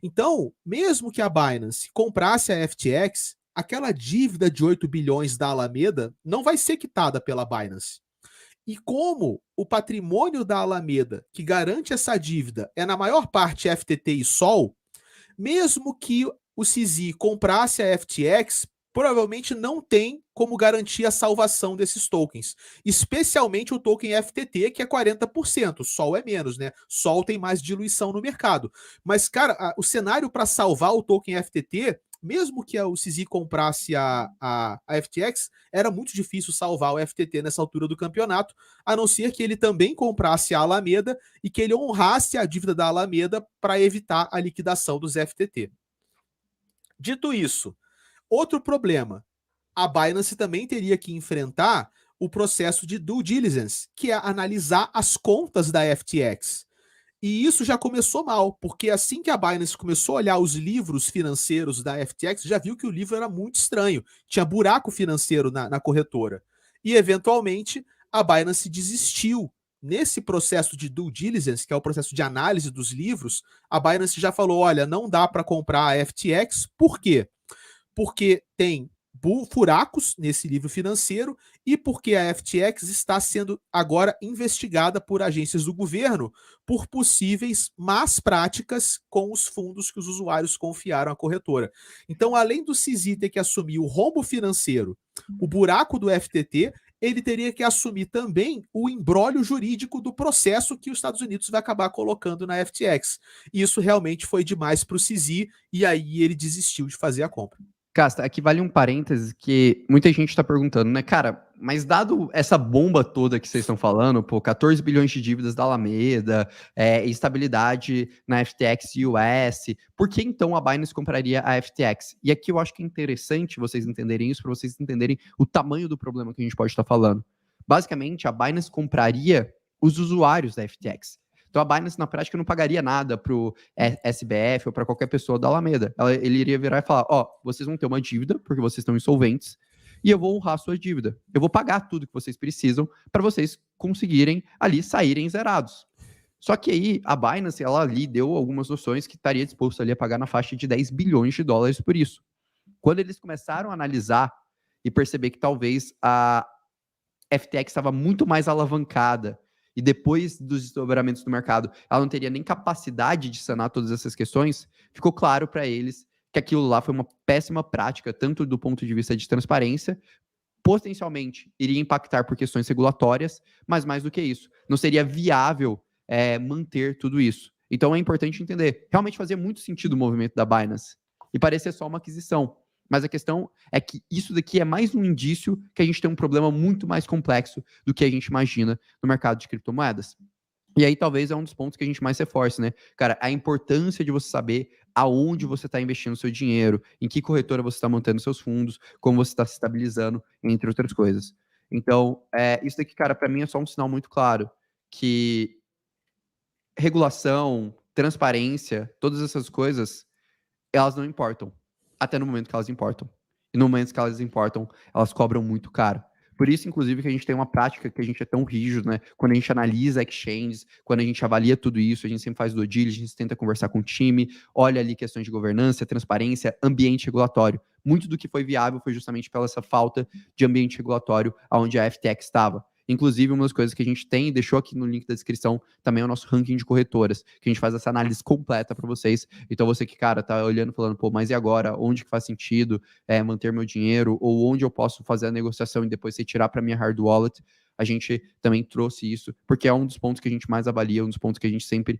Então, mesmo que a Binance comprasse a FTX, aquela dívida de 8 bilhões da Alameda não vai ser quitada pela Binance. E como o patrimônio da Alameda, que garante essa dívida, é na maior parte FTT e Sol, mesmo que o CZ comprasse a FTX, provavelmente não tem como garantir a salvação desses tokens. Especialmente o token FTT, que é 40%. Sol é menos, né? Sol tem mais diluição no mercado. Mas, cara, o cenário para salvar o token FTT, mesmo que o CZ comprasse a FTX, era muito difícil salvar o FTT nessa altura do campeonato, a não ser que ele também comprasse a Alameda e que ele honrasse a dívida da Alameda para evitar a liquidação dos FTT. Dito isso, outro problema, a Binance também teria que enfrentar o processo de due diligence, que é analisar as contas da FTX. E isso já começou mal, porque assim que a Binance começou a olhar os livros financeiros da FTX, já viu que o livro era muito estranho, tinha buraco financeiro na corretora. E, eventualmente, a Binance desistiu. Nesse processo de due diligence, que é o processo de análise dos livros, a Binance já falou, olha, não dá para comprar a FTX. Por quê? Porque tem furacos nesse livro financeiro e porque a FTX está sendo agora investigada por agências do governo por possíveis más práticas com os fundos que os usuários confiaram à corretora. Então, além do CZ ter que assumir o rombo financeiro, o buraco do FTT, ele teria que assumir também o imbróglio jurídico do processo que os Estados Unidos vai acabar colocando na FTX. E isso realmente foi demais para o CZ e aí ele desistiu de fazer a compra. Casta, aqui vale um parênteses que muita gente está perguntando, né, cara, mas dado essa bomba toda que vocês estão falando, pô, 14 bilhões de dívidas da Alameda, estabilidade na FTX US, por que então a Binance compraria a FTX? E aqui eu acho que é interessante vocês entenderem isso, para vocês entenderem o tamanho do problema que a gente pode estar falando. Basicamente, a Binance compraria os usuários da FTX. Então a Binance, na prática, não pagaria nada para o SBF ou para qualquer pessoa da Alameda. Ele iria virar e falar, vocês vão ter uma dívida, porque vocês estão insolventes, e eu vou honrar a sua dívida. Eu vou pagar tudo que vocês precisam para vocês conseguirem ali saírem zerados. Só que aí a Binance, ela ali deu algumas noções que estaria disposto ali a pagar na faixa de 10 bilhões de dólares por isso. Quando eles começaram a analisar e perceber que talvez a FTX estava muito mais alavancada e depois dos desdobramentos do mercado, ela não teria nem capacidade de sanar todas essas questões, ficou claro para eles que aquilo lá foi uma péssima prática, tanto do ponto de vista de transparência, potencialmente iria impactar por questões regulatórias, mas mais do que isso, não seria viável manter tudo isso. Então é importante entender, realmente fazia muito sentido o movimento da Binance, e parecia só uma aquisição. Mas a questão é que isso daqui é mais um indício que a gente tem um problema muito mais complexo do que a gente imagina no mercado de criptomoedas. E aí talvez é um dos pontos que a gente mais reforça, né? Cara, a importância de você saber aonde você está investindo o seu dinheiro, em que corretora você está mantendo seus fundos, como você está se estabilizando, entre outras coisas. Então, isso daqui, cara, para mim é só um sinal muito claro que regulação, transparência, todas essas coisas, elas não importam. Até no momento que elas importam. E no momento que elas importam, elas cobram muito caro. Por isso, inclusive, que a gente tem uma prática que a gente é tão rígido, né? Quando a gente analisa exchanges, quando a gente avalia tudo isso, a gente sempre faz due diligence, tenta conversar com o time, olha ali questões de governança, transparência, ambiente regulatório. Muito do que foi viável foi justamente pela essa falta de ambiente regulatório onde a FTX estava. Inclusive, uma das coisas que a gente tem, deixou aqui no link da descrição, também é o nosso ranking de corretoras, que a gente faz essa análise completa para vocês. Então, você que, cara, tá olhando, falando, pô, mas e agora? Onde que faz sentido manter meu dinheiro? Ou onde eu posso fazer a negociação e depois retirar para minha hard wallet? A gente também trouxe isso, porque é um dos pontos que a gente mais avalia, um dos pontos que a gente sempre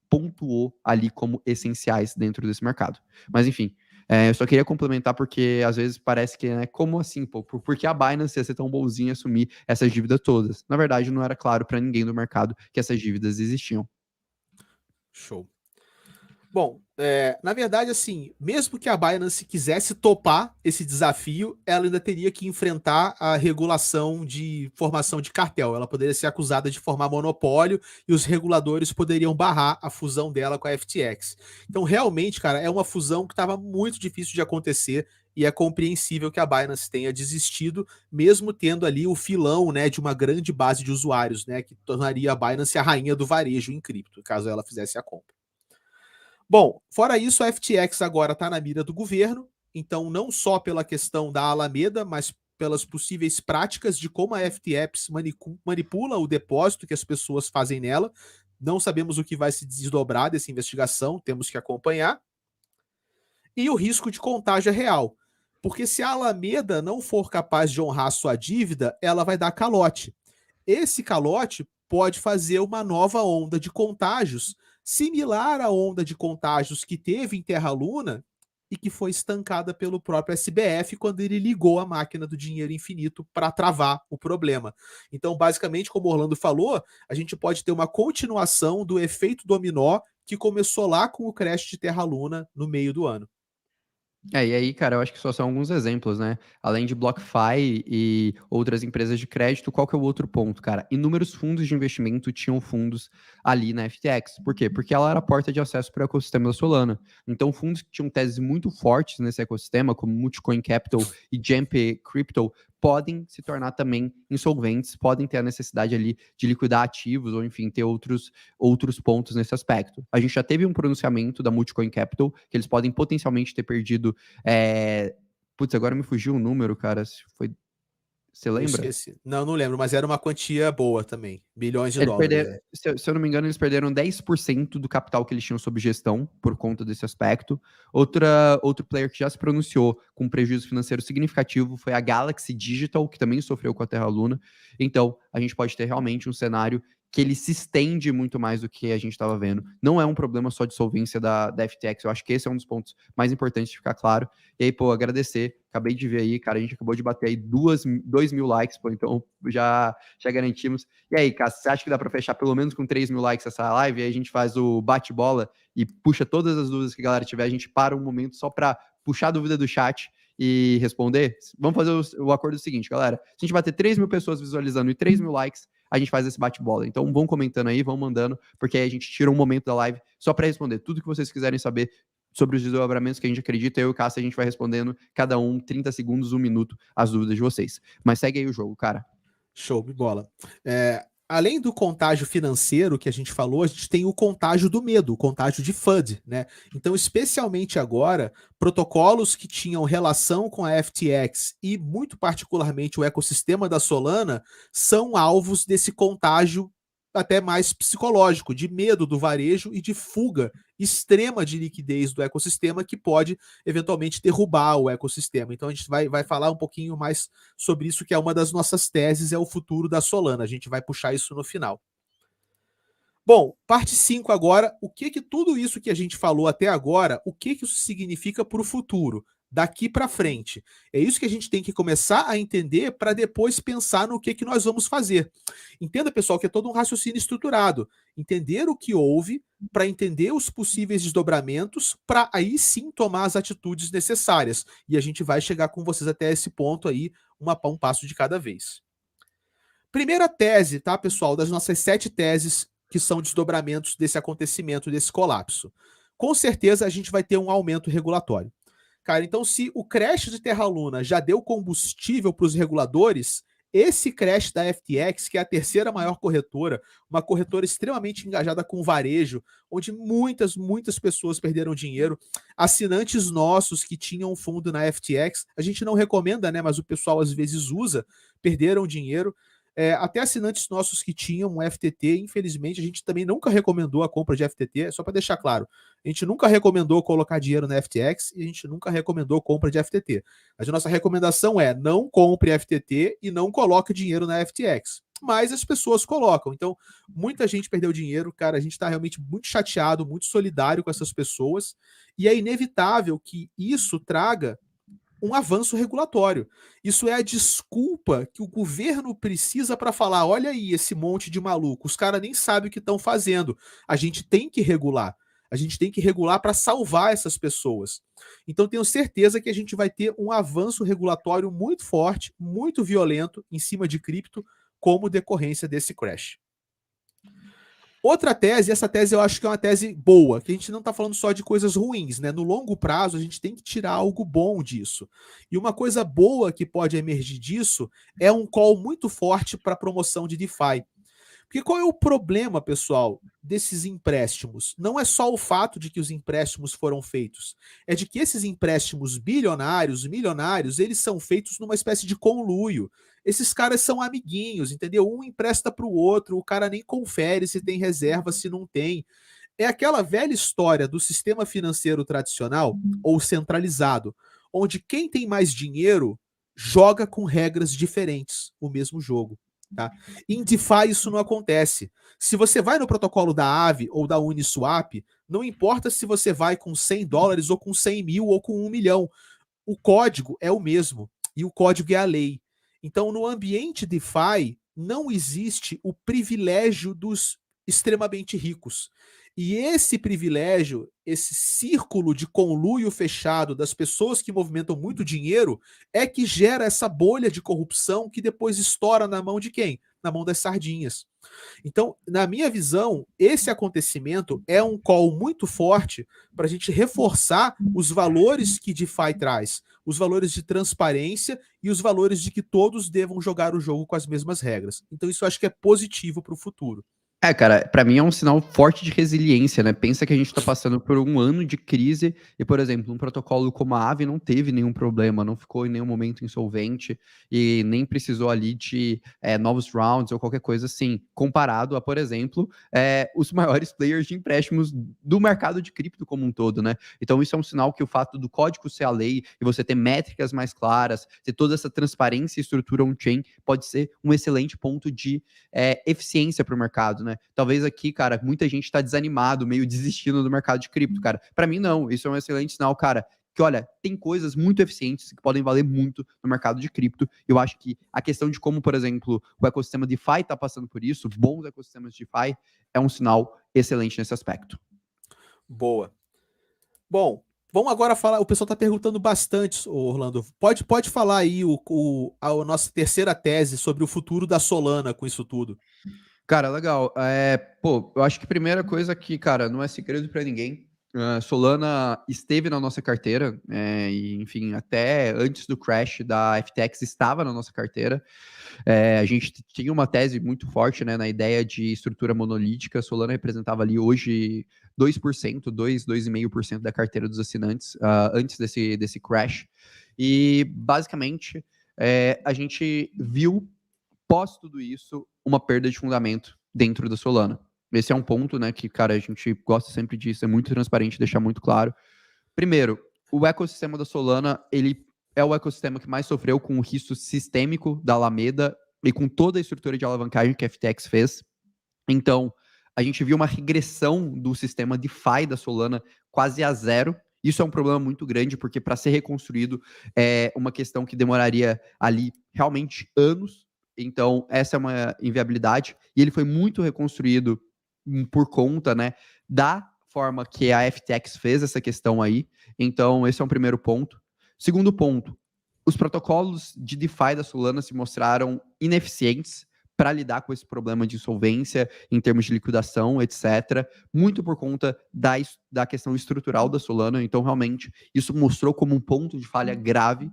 pontuou ali como essenciais dentro desse mercado. Mas, enfim, eu só queria complementar porque às vezes parece que, como assim, pô, por que a Binance ia ser tão bonzinha assumir essas dívidas todas? Na verdade, não era claro para ninguém do mercado que essas dívidas existiam. Show. Bom, na verdade, assim, mesmo que a Binance quisesse topar esse desafio, ela ainda teria que enfrentar a regulação de formação de cartel. Ela poderia ser acusada de formar monopólio e os reguladores poderiam barrar a fusão dela com a FTX. Então, realmente, cara, é uma fusão que estava muito difícil de acontecer e é compreensível que a Binance tenha desistido, mesmo tendo ali o filão, né, de uma grande base de usuários, né, que tornaria a Binance a rainha do varejo em cripto, caso ela fizesse a compra. Bom, fora isso, a FTX agora está na mira do governo, então não só pela questão da Alameda, mas pelas possíveis práticas de como a FTX manipula o depósito que as pessoas fazem nela. Não sabemos o que vai se desdobrar dessa investigação, temos que acompanhar. E o risco de contágio é real, porque se a Alameda não for capaz de honrar sua dívida, ela vai dar calote. Esse calote pode fazer uma nova onda de contágios, similar à onda de contágios que teve em Terra Luna e que foi estancada pelo próprio SBF quando ele ligou a máquina do dinheiro infinito para travar o problema. Então, basicamente, como o Orlando falou, a gente pode ter uma continuação do efeito dominó que começou lá com o crash de Terra Luna no meio do ano. E aí, cara, eu acho que só são alguns exemplos, né? Além de BlockFi e outras empresas de crédito, qual que é o outro ponto, cara? Inúmeros fundos de investimento tinham fundos ali na FTX. Por quê? Porque ela era a porta de acesso para o ecossistema da Solana. Então, fundos que tinham teses muito fortes nesse ecossistema, como Multicoin Capital e Jump Crypto, podem se tornar também insolventes, podem ter a necessidade ali de liquidar ativos ou, enfim, ter outros pontos nesse aspecto. A gente já teve um pronunciamento da Multicoin Capital que eles podem potencialmente ter perdido Putz, agora me fugiu o número, cara. Você Eu lembra? esqueci. Não lembro, mas era uma quantia boa também. Bilhões de Eles dólares. perderam, se eu não me engano, eles perderam 10% do capital que eles tinham sob gestão por conta desse aspecto. Outro player que já se pronunciou com prejuízo financeiro significativo foi a Galaxy Digital, que também sofreu com a Terra Luna. Então, a gente pode ter realmente um cenário que ele se estende muito mais do que a gente estava vendo. Não é um problema só de solvência da FTX, eu acho que esse é um dos pontos mais importantes de ficar claro. E aí, pô, agradecer, acabei de ver aí, cara, a gente acabou de bater aí 2.000 likes, pô, então já garantimos. E aí, Cássio, você acha que dá para fechar pelo menos com 3.000 likes essa live? E aí a gente faz o bate-bola e puxa todas as dúvidas que a galera tiver, a gente para um momento só para puxar a dúvida do chat e responder? Vamos fazer o acordo seguinte, galera. Se a gente bater 3.000 pessoas visualizando e 3.000 likes, a gente faz esse bate-bola. Então vão comentando aí, vão mandando, porque aí a gente tira um momento da live só para responder tudo que vocês quiserem saber sobre os desdobramentos que a gente acredita. Eu e o Cássio, a gente vai respondendo cada um 30 segundos, 1 minuto, as dúvidas de vocês. Mas segue aí o jogo, cara. Show de bola. Além do contágio financeiro que a gente falou, a gente tem o contágio do medo, o contágio de FUD, né? Então, especialmente agora, protocolos que tinham relação com a FTX e muito particularmente o ecossistema da Solana são alvos desse contágio até mais psicológico, de medo do varejo e de fuga extrema de liquidez do ecossistema que pode eventualmente derrubar o ecossistema. Então a gente vai falar um pouquinho mais sobre isso, que é uma das nossas teses, é o futuro da Solana. A gente vai puxar isso no final. Bom, parte 5 agora, o que tudo isso que a gente falou até agora, o que isso significa para o futuro, daqui para frente? É isso que a gente tem que começar a entender para depois pensar no que nós vamos fazer. Entenda, pessoal, que é todo um raciocínio estruturado. Entender o que houve, para entender os possíveis desdobramentos, para aí sim tomar as atitudes necessárias. E a gente vai chegar com vocês até esse ponto aí, um passo de cada vez. Primeira tese, tá, pessoal, das nossas 7 teses que são desdobramentos desse acontecimento, desse colapso. Com certeza a gente vai ter um aumento regulatório. Cara, então se o crash de Terra Luna já deu combustível para os reguladores, esse crash da FTX, que é a terceira maior corretora, uma corretora extremamente engajada com o varejo, onde muitas pessoas perderam dinheiro, assinantes nossos que tinham fundo na FTX, a gente não recomenda, né, mas o pessoal às vezes usa, perderam dinheiro. Até assinantes nossos que tinham um FTT, infelizmente, a gente também nunca recomendou a compra de FTT, só para deixar claro, a gente nunca recomendou colocar dinheiro na FTX e a gente nunca recomendou compra de FTT. Mas a nossa recomendação é não compre FTT e não coloque dinheiro na FTX. Mas as pessoas colocam. Então, muita gente perdeu dinheiro, cara, a gente está realmente muito chateado, muito solidário com essas pessoas, e é inevitável que isso traga um avanço regulatório. Isso é a desculpa que o governo precisa para falar: olha aí esse monte de maluco, os caras nem sabem o que estão fazendo. A gente tem que regular. A gente tem que regular para salvar essas pessoas. Então tenho certeza que a gente vai ter um avanço regulatório muito forte, muito violento em cima de cripto, como decorrência desse crash. Outra tese, essa tese eu acho que é uma tese boa, que a gente não está falando só de coisas ruins, né? No longo prazo, a gente tem que tirar algo bom disso. E uma coisa boa que pode emergir disso é um call muito forte para promoção de DeFi. Porque qual é o problema, pessoal, desses empréstimos? Não é só o fato de que os empréstimos foram feitos, é de que esses empréstimos bilionários, milionários, eles são feitos numa espécie de conluio. Esses caras são amiguinhos, entendeu? Um empresta para o outro, o cara nem confere se tem reserva, se não tem. É aquela velha história do sistema financeiro tradicional ou centralizado, onde quem tem mais dinheiro joga com regras diferentes o mesmo jogo. Tá? Em DeFi isso não acontece. Se você vai no protocolo da Aave ou da Uniswap, não importa se você vai com $100 ou com 100 mil ou com 1 milhão, o código é o mesmo e o código é a lei. Então, no ambiente DeFi, não existe o privilégio dos extremamente ricos. E esse privilégio, esse círculo de conluio fechado das pessoas que movimentam muito dinheiro, é que gera essa bolha de corrupção que depois estoura na mão de quem? Na mão das sardinhas. Então, na minha visão, esse acontecimento é um call muito forte para a gente reforçar os valores que DeFi traz, os valores de transparência e os valores de que todos devam jogar o jogo com as mesmas regras. Então, isso eu acho que é positivo para o futuro. Cara, pra mim é um sinal forte de resiliência, né? Pensa que a gente tá passando por um ano de crise e, por exemplo, um protocolo como a Aave não teve nenhum problema, não ficou em nenhum momento insolvente e nem precisou ali de novos rounds ou qualquer coisa assim, comparado a, por exemplo, os maiores players de empréstimos do mercado de cripto como um todo, né? Então isso é um sinal que o fato do código ser a lei e você ter métricas mais claras, ter toda essa transparência e estrutura on-chain pode ser um excelente ponto de eficiência para o mercado, né? Talvez aqui, cara, muita gente está desanimado, meio desistindo do mercado de cripto, cara. Para mim, não. Isso é um excelente sinal, cara. Que olha, tem coisas muito eficientes que podem valer muito no mercado de cripto. Eu acho que a questão de como, por exemplo, o ecossistema DeFi está passando por isso, bons ecossistemas de DeFi, é um sinal excelente nesse aspecto. Boa. Bom, vamos agora falar. O pessoal está perguntando bastante, Orlando. Pode falar aí a nossa terceira tese sobre o futuro da Solana com isso tudo. Cara, legal. Eu acho que a primeira coisa que, cara, não é segredo para ninguém. Solana esteve na nossa carteira, e, enfim, até antes do crash da FTX estava na nossa carteira. A gente tinha uma tese muito forte, né, na ideia de estrutura monolítica. Solana representava ali hoje 2%, 2,5% da carteira dos assinantes, antes desse crash. E, basicamente, a gente viu pós tudo isso, uma perda de fundamento dentro da Solana. Esse é um ponto, né, que, cara, a gente gosta sempre de ser muito transparente, deixar muito claro. Primeiro, o ecossistema da Solana, ele é o ecossistema que mais sofreu com o risco sistêmico da Alameda e com toda a estrutura de alavancagem que a FTX fez. Então, a gente viu uma regressão do sistema DeFi da Solana quase a zero. Isso é um problema muito grande, porque para ser reconstruído é uma questão que demoraria ali realmente anos. Então, essa é uma inviabilidade. E ele foi muito reconstruído por conta, né, da forma que a FTX fez essa questão aí. Então, esse é um primeiro ponto. Segundo ponto, os protocolos de DeFi da Solana se mostraram ineficientes para lidar com esse problema de insolvência em termos de liquidação, etc., muito por conta da questão estrutural da Solana. Então, realmente, isso mostrou como um ponto de falha grave.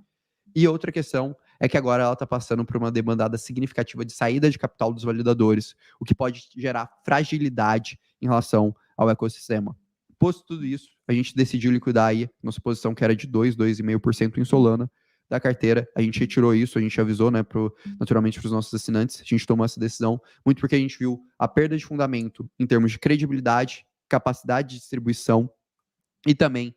E outra questão é que agora ela está passando por uma demandada significativa de saída de capital dos validadores, o que pode gerar fragilidade em relação ao ecossistema. Posto tudo isso, a gente decidiu liquidar aí nossa posição que era de 2,5% em Solana da carteira. A gente retirou isso, a gente avisou, né, naturalmente para os nossos assinantes. A gente tomou essa decisão muito porque a gente viu a perda de fundamento em termos de credibilidade, capacidade de distribuição e também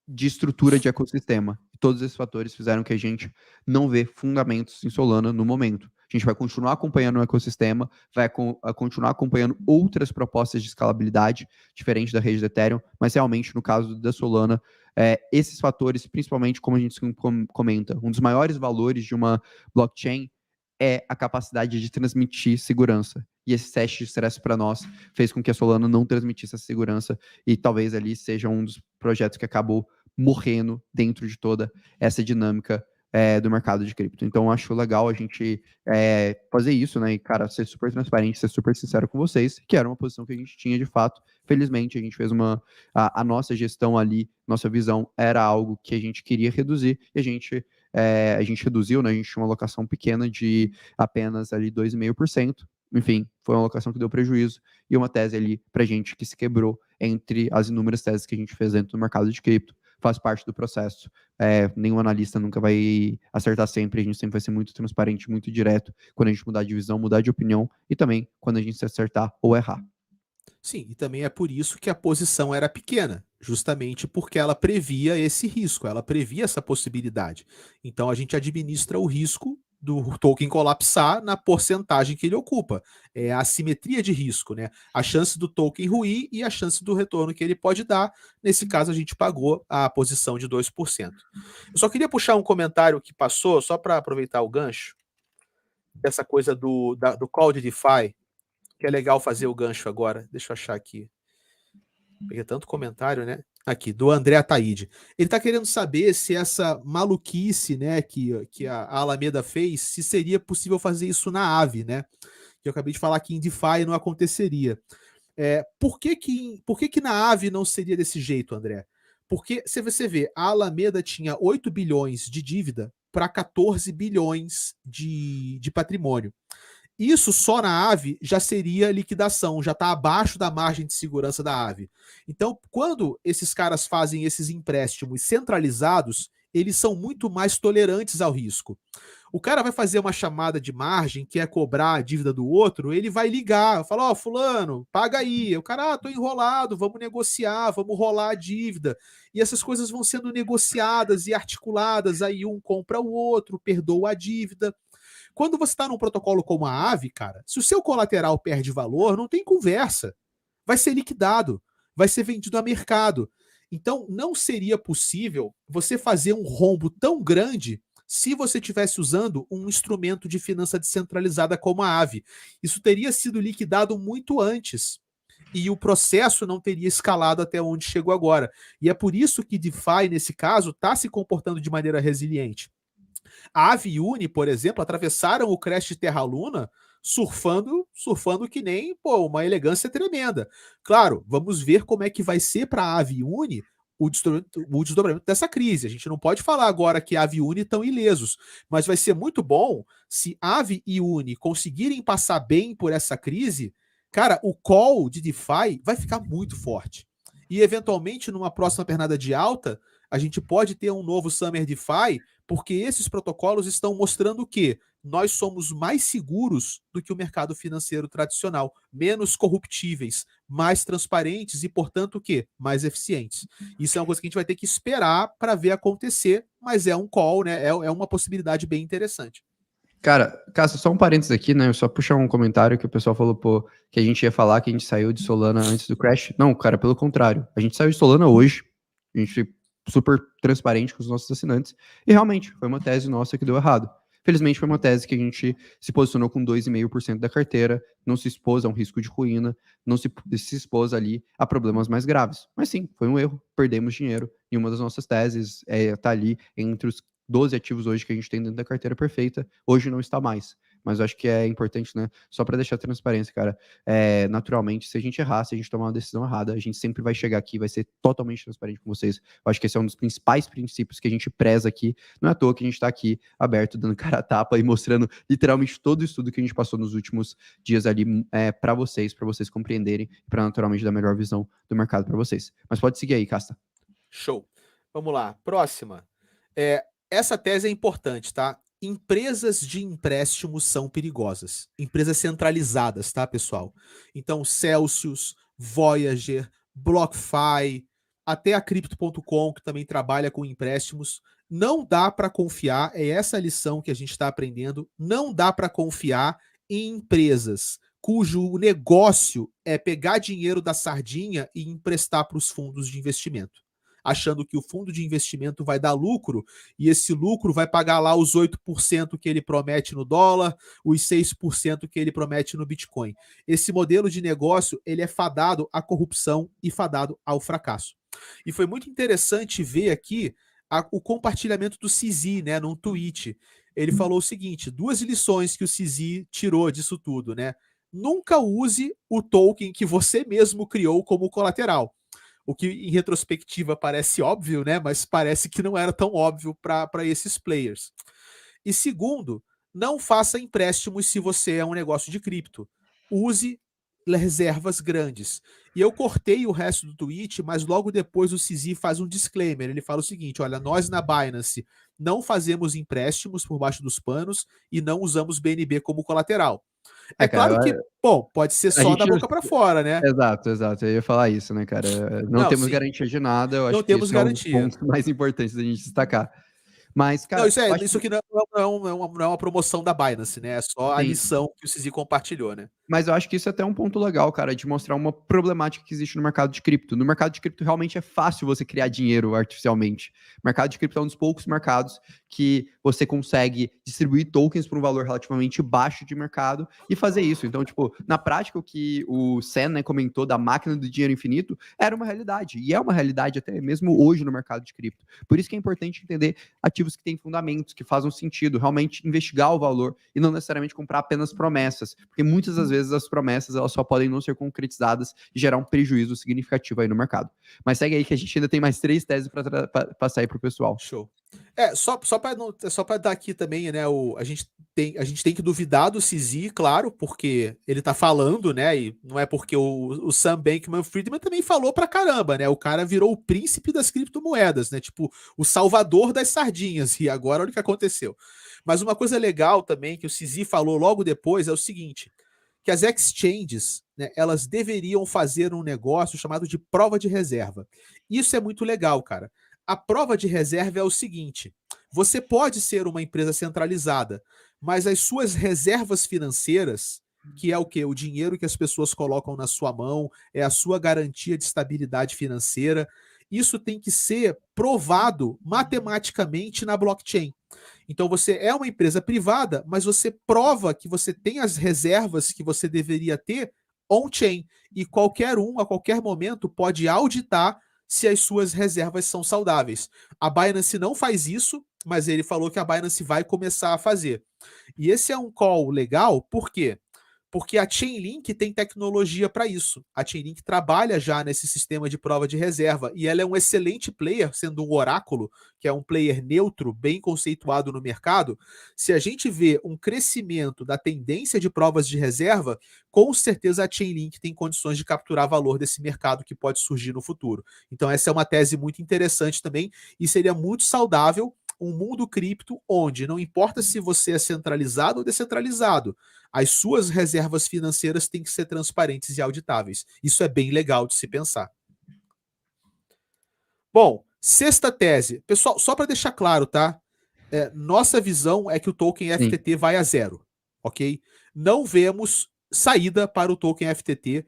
de estrutura de ecossistema. Todos esses fatores fizeram que a gente não vê fundamentos em Solana no momento. A gente vai continuar acompanhando o ecossistema, vai continuar acompanhando outras propostas de escalabilidade diferente da rede do Ethereum, mas realmente no caso da Solana, esses fatores, principalmente como a gente comenta, um dos maiores valores de uma blockchain é a capacidade de transmitir segurança. E esse teste de estresse para nós fez com que a Solana não transmitisse essa segurança e talvez ali seja um dos projetos que acabou morrendo dentro de toda essa dinâmica do mercado de cripto. Então, acho legal a gente fazer isso, né? E, cara, ser super transparente, ser super sincero com vocês, que era uma posição que a gente tinha de fato. Felizmente, a gente fez a nossa gestão ali, nossa visão era algo que a gente queria reduzir e a gente reduziu, né? A gente tinha uma alocação pequena de apenas ali 2,5%. Enfim, foi uma alocação que deu prejuízo e uma tese ali pra gente que se quebrou entre as inúmeras teses que a gente fez dentro do mercado de cripto. Faz parte do processo. Nenhum analista nunca vai acertar sempre, a gente sempre vai ser muito transparente, muito direto quando a gente mudar de visão, mudar de opinião e também quando a gente se acertar ou errar. Sim, e também é por isso que a posição era pequena, justamente porque ela previa esse risco, ela previa essa possibilidade. Então a gente administra o risco do token colapsar na porcentagem que ele ocupa. É a assimetria de risco, né? A chance do token ruir e a chance do retorno que ele pode dar. Nesse caso, a gente pagou a posição de 2%. Eu só queria puxar um comentário que passou, só para aproveitar o gancho, dessa coisa do call de DeFi, que é legal fazer o gancho agora. Deixa eu achar aqui. Peguei tanto comentário, né? Aqui, do André Ataíde. Ele está querendo saber se essa maluquice, né, que a Alameda fez, se seria possível fazer isso na Aave, né? Que eu acabei de falar que em DeFi não aconteceria. Por que na Aave não seria desse jeito, André? Porque, se você vê, a Alameda tinha 8 bilhões de dívida para 14 bilhões de patrimônio. Isso só na AVE já seria liquidação, já está abaixo da margem de segurança da AVE. Então, quando esses caras fazem esses empréstimos centralizados, eles são muito mais tolerantes ao risco. O cara vai fazer uma chamada de margem, que é cobrar a dívida do outro, ele vai ligar, falar, ó, fulano, paga aí. O cara, tô enrolado, vamos negociar, vamos rolar a dívida. E essas coisas vão sendo negociadas e articuladas, aí um compra o outro, perdoa a dívida. Quando você está num protocolo como a AVE, cara, se o seu colateral perde valor, não tem conversa. Vai ser liquidado, vai ser vendido a mercado. Então, não seria possível você fazer um rombo tão grande se você estivesse usando um instrumento de finança descentralizada como a AVE. Isso teria sido liquidado muito antes. E o processo não teria escalado até onde chegou agora. E é por isso que DeFi, nesse caso, está se comportando de maneira resiliente. A AVE e Uni, por exemplo, atravessaram o crash de Terra Luna surfando que nem uma elegância tremenda. Claro, vamos ver como é que vai ser para a AVE e Uni o desdobramento dessa crise. A gente não pode falar agora que a AVE e Uni estão ilesos, mas vai ser muito bom se AVE e Uni conseguirem passar bem por essa crise. Cara, o call de DeFi vai ficar muito forte. E, eventualmente, numa próxima pernada de alta, a gente pode ter um novo Summer DeFi, porque esses protocolos estão mostrando que nós somos mais seguros do que o mercado financeiro tradicional, menos corruptíveis, mais transparentes e, portanto, o quê? Mais eficientes. Isso é uma coisa que a gente vai ter que esperar para ver acontecer, mas é um call, né? É uma possibilidade bem interessante. Cara, Cássio, só um parênteses aqui, né? Eu só puxar um comentário que o pessoal falou, pô, que a gente ia falar que a gente saiu de Solana antes do crash. Não, cara, pelo contrário. A gente saiu de Solana hoje. A gente foi super transparente com os nossos assinantes. E realmente, foi uma tese nossa que deu errado. Felizmente, foi uma tese que a gente se posicionou com 2,5% da carteira, não se expôs a um risco de ruína, não se expôs ali a problemas mais graves. Mas sim, foi um erro, perdemos dinheiro. E uma das nossas teses tá ali entre os 12 ativos hoje que a gente tem dentro da carteira perfeita, hoje não está mais. Mas eu acho que é importante, né? Só para deixar transparência, cara. Naturalmente, se a gente errar, se a gente tomar uma decisão errada, a gente sempre vai chegar aqui, vai ser totalmente transparente com vocês. Eu acho que esse é um dos principais princípios que a gente preza aqui. Não é à toa que a gente está aqui aberto, dando cara a tapa e mostrando literalmente todo o estudo que a gente passou nos últimos dias ali para vocês compreenderem, para naturalmente dar a melhor visão do mercado para vocês. Mas pode seguir aí, Casta. Show. Vamos lá. Próxima. Essa tese é importante, tá? Empresas de empréstimos são perigosas. Empresas centralizadas, tá, pessoal? Então, Celsius, Voyager, BlockFi, até a Crypto.com, que também trabalha com empréstimos. Não dá para confiar, é essa a lição que a gente está aprendendo, não dá para confiar em empresas cujo negócio é pegar dinheiro da sardinha e emprestar para os fundos de investimento, achando que o fundo de investimento vai dar lucro, e esse lucro vai pagar lá os 8% que ele promete no dólar, os 6% que ele promete no Bitcoin. Esse modelo de negócio, ele é fadado à corrupção e fadado ao fracasso. E foi muito interessante ver aqui o compartilhamento do CZ, né, num tweet. Ele falou o seguinte, 2 lições que o CZ tirou disso tudo, né? Nunca use o token que você mesmo criou como colateral. O que em retrospectiva parece óbvio, né? Mas parece que não era tão óbvio para esses players. E segundo, não faça empréstimos se você é um negócio de cripto. Use reservas grandes. E eu cortei o resto do tweet, mas logo depois o CZ faz um disclaimer. Ele fala o seguinte: olha, nós na Binance não fazemos empréstimos por baixo dos panos e não usamos BNB como colateral. É claro que, bom, pode ser só da boca para fora, né? Exato. Eu ia falar isso, né, cara? Não temos garantia de nada, eu acho que esse é um dos pontos mais importantes da gente destacar. Mas, cara... Não, isso aqui não é uma promoção da Binance, né? É só a lição que o CZ compartilhou, né? Mas eu acho que isso é até um ponto legal, cara, de mostrar uma problemática que existe no mercado de cripto. No mercado de cripto, realmente é fácil você criar dinheiro artificialmente. O mercado de cripto é um dos poucos mercados que você consegue distribuir tokens por um valor relativamente baixo de mercado e fazer isso. Então, tipo, na prática, o que o Sen, né, comentou da máquina do dinheiro infinito era uma realidade. E é uma realidade até mesmo hoje no mercado de cripto. Por isso que é importante entender ativos que têm fundamentos, que fazem sentido, realmente investigar o valor e não necessariamente comprar apenas promessas. Porque muitas das vezes as promessas elas só podem não ser concretizadas e gerar um prejuízo significativo aí no mercado. Mas segue aí que a gente ainda tem mais 3 teses para passar aí para o pessoal. Show. Só para dar aqui também, né? A gente tem que duvidar do CZ, claro, porque ele tá falando, né? E não é porque o Sam Bankman-Friedman também falou pra caramba, né? O cara virou o príncipe das criptomoedas, né? Tipo, o salvador das sardinhas. E agora olha o que aconteceu. Mas uma coisa legal também que o CZ falou logo depois é o seguinte: que as exchanges, né, elas deveriam fazer um negócio chamado de prova de reserva. Isso é muito legal, cara. A prova de reserva é o seguinte: você pode ser uma empresa centralizada, mas as suas reservas financeiras, que é o que? O dinheiro que as pessoas colocam na sua mão, é a sua garantia de estabilidade financeira. Isso tem que ser provado matematicamente na blockchain. Então você é uma empresa privada, mas você prova que você tem as reservas que você deveria ter on-chain. E qualquer um, a qualquer momento, pode auditar se as suas reservas são saudáveis. A Binance não faz isso, mas ele falou que a Binance vai começar a fazer. E esse é um call legal, por quê? Porque a Chainlink tem tecnologia para isso. A Chainlink trabalha já nesse sistema de prova de reserva e ela é um excelente player, sendo um oráculo, que é um player neutro, bem conceituado no mercado. Se a gente vê um crescimento da tendência de provas de reserva, com certeza a Chainlink tem condições de capturar valor desse mercado que pode surgir no futuro. Então essa é uma tese muito interessante também e seria muito saudável um mundo cripto onde não importa se você é centralizado ou descentralizado, as suas reservas financeiras têm que ser transparentes e auditáveis. Isso é bem legal de se pensar. Bom, sexta tese. Pessoal, só para deixar claro, tá? Nossa visão é que o token FTT vai a zero, ok? Não vemos saída para o token FTT.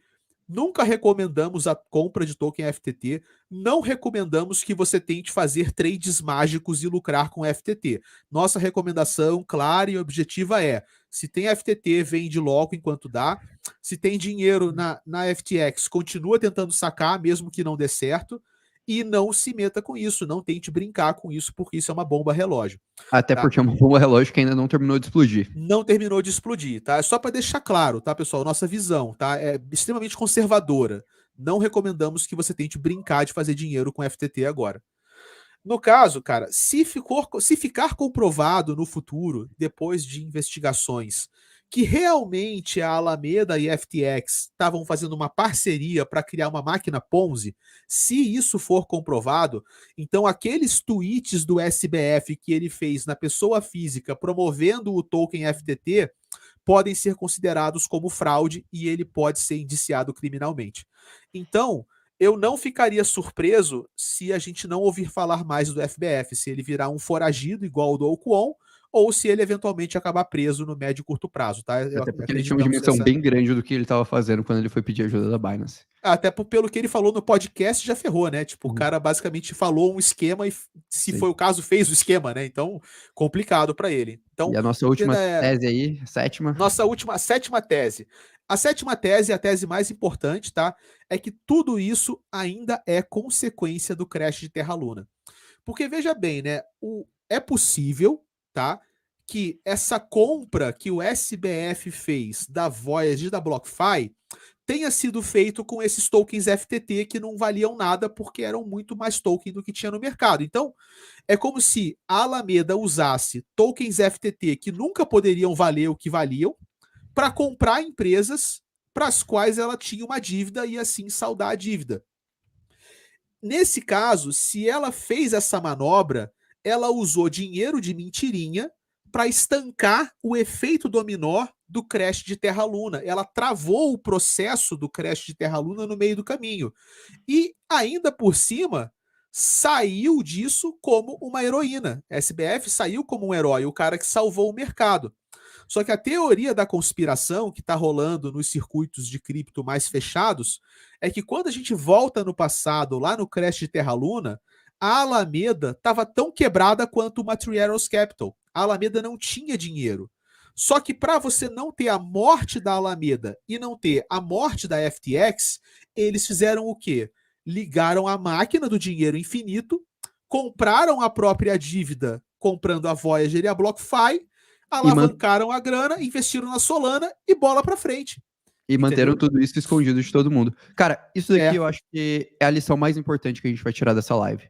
Nunca recomendamos a compra de token FTT. Não recomendamos que você tente fazer trades mágicos e lucrar com FTT. Nossa recomendação clara e objetiva é: se tem FTT, vende logo enquanto dá. Se tem dinheiro na FTX, continua tentando sacar, mesmo que não dê certo. E não se meta com isso, não tente brincar com isso, porque isso é uma bomba relógio. Até Tá? porque é uma bomba relógio que ainda não terminou de explodir. Não terminou de explodir, tá? Só para deixar claro, tá, pessoal? Nossa visão, tá? É extremamente conservadora. Não recomendamos que você tente brincar de fazer dinheiro com FTT agora. No caso, cara, se ficar comprovado no futuro, depois de investigações, que realmente a Alameda e a FTX estavam fazendo uma parceria para criar uma máquina Ponzi, se isso for comprovado, então aqueles tweets do SBF que ele fez na pessoa física promovendo o token FTT podem ser considerados como fraude e ele pode ser indiciado criminalmente. Então, eu não ficaria surpreso se a gente não ouvir falar mais do FBF, se ele virar um foragido igual o do Okwon, ou se ele eventualmente acabar preso no médio e curto prazo, tá? Até porque ele tinha uma dimensão bem grande do que ele estava fazendo quando ele foi pedir ajuda da Binance. Até pelo que ele falou no podcast, já ferrou, né? Tipo, o cara basicamente falou um esquema e, se foi o caso, fez o esquema, né? Então, complicado para ele. Então, e a nossa última tese aí, sétima? Sétima tese. A sétima tese, a tese mais importante, tá? É que tudo isso ainda é consequência do crash de Terra Luna. Porque, veja bem, né? É possível, tá? Que essa compra que o SBF fez da Voyager e da BlockFi tenha sido feito com esses tokens FTT que não valiam nada porque eram muito mais token do que tinha no mercado. Então, é como se a Alameda usasse tokens FTT que nunca poderiam valer o que valiam para comprar empresas para as quais ela tinha uma dívida e assim saldar a dívida. Nesse caso, se ela fez essa manobra, ela usou dinheiro de mentirinha para estancar o efeito dominó do crash de Terra Luna. Ela travou o processo do crash de Terra Luna no meio do caminho. E ainda por cima, saiu disso como uma heroína. A SBF saiu como um herói, o cara que salvou o mercado. Só que a teoria da conspiração que está rolando nos circuitos de cripto mais fechados é que quando a gente volta no passado, lá no crash de Terra Luna, a Alameda estava tão quebrada quanto o Materials Capital. A Alameda não tinha dinheiro. Só que para você não ter a morte da Alameda e não ter a morte da FTX, eles fizeram o quê? Ligaram a máquina do dinheiro infinito, compraram a própria dívida comprando a Voyager e a BlockFi, alavancaram a grana, investiram na Solana e bola pra frente. E manteram tudo isso escondido de todo mundo. Cara, isso daqui eu acho que é a lição mais importante que a gente vai tirar dessa live.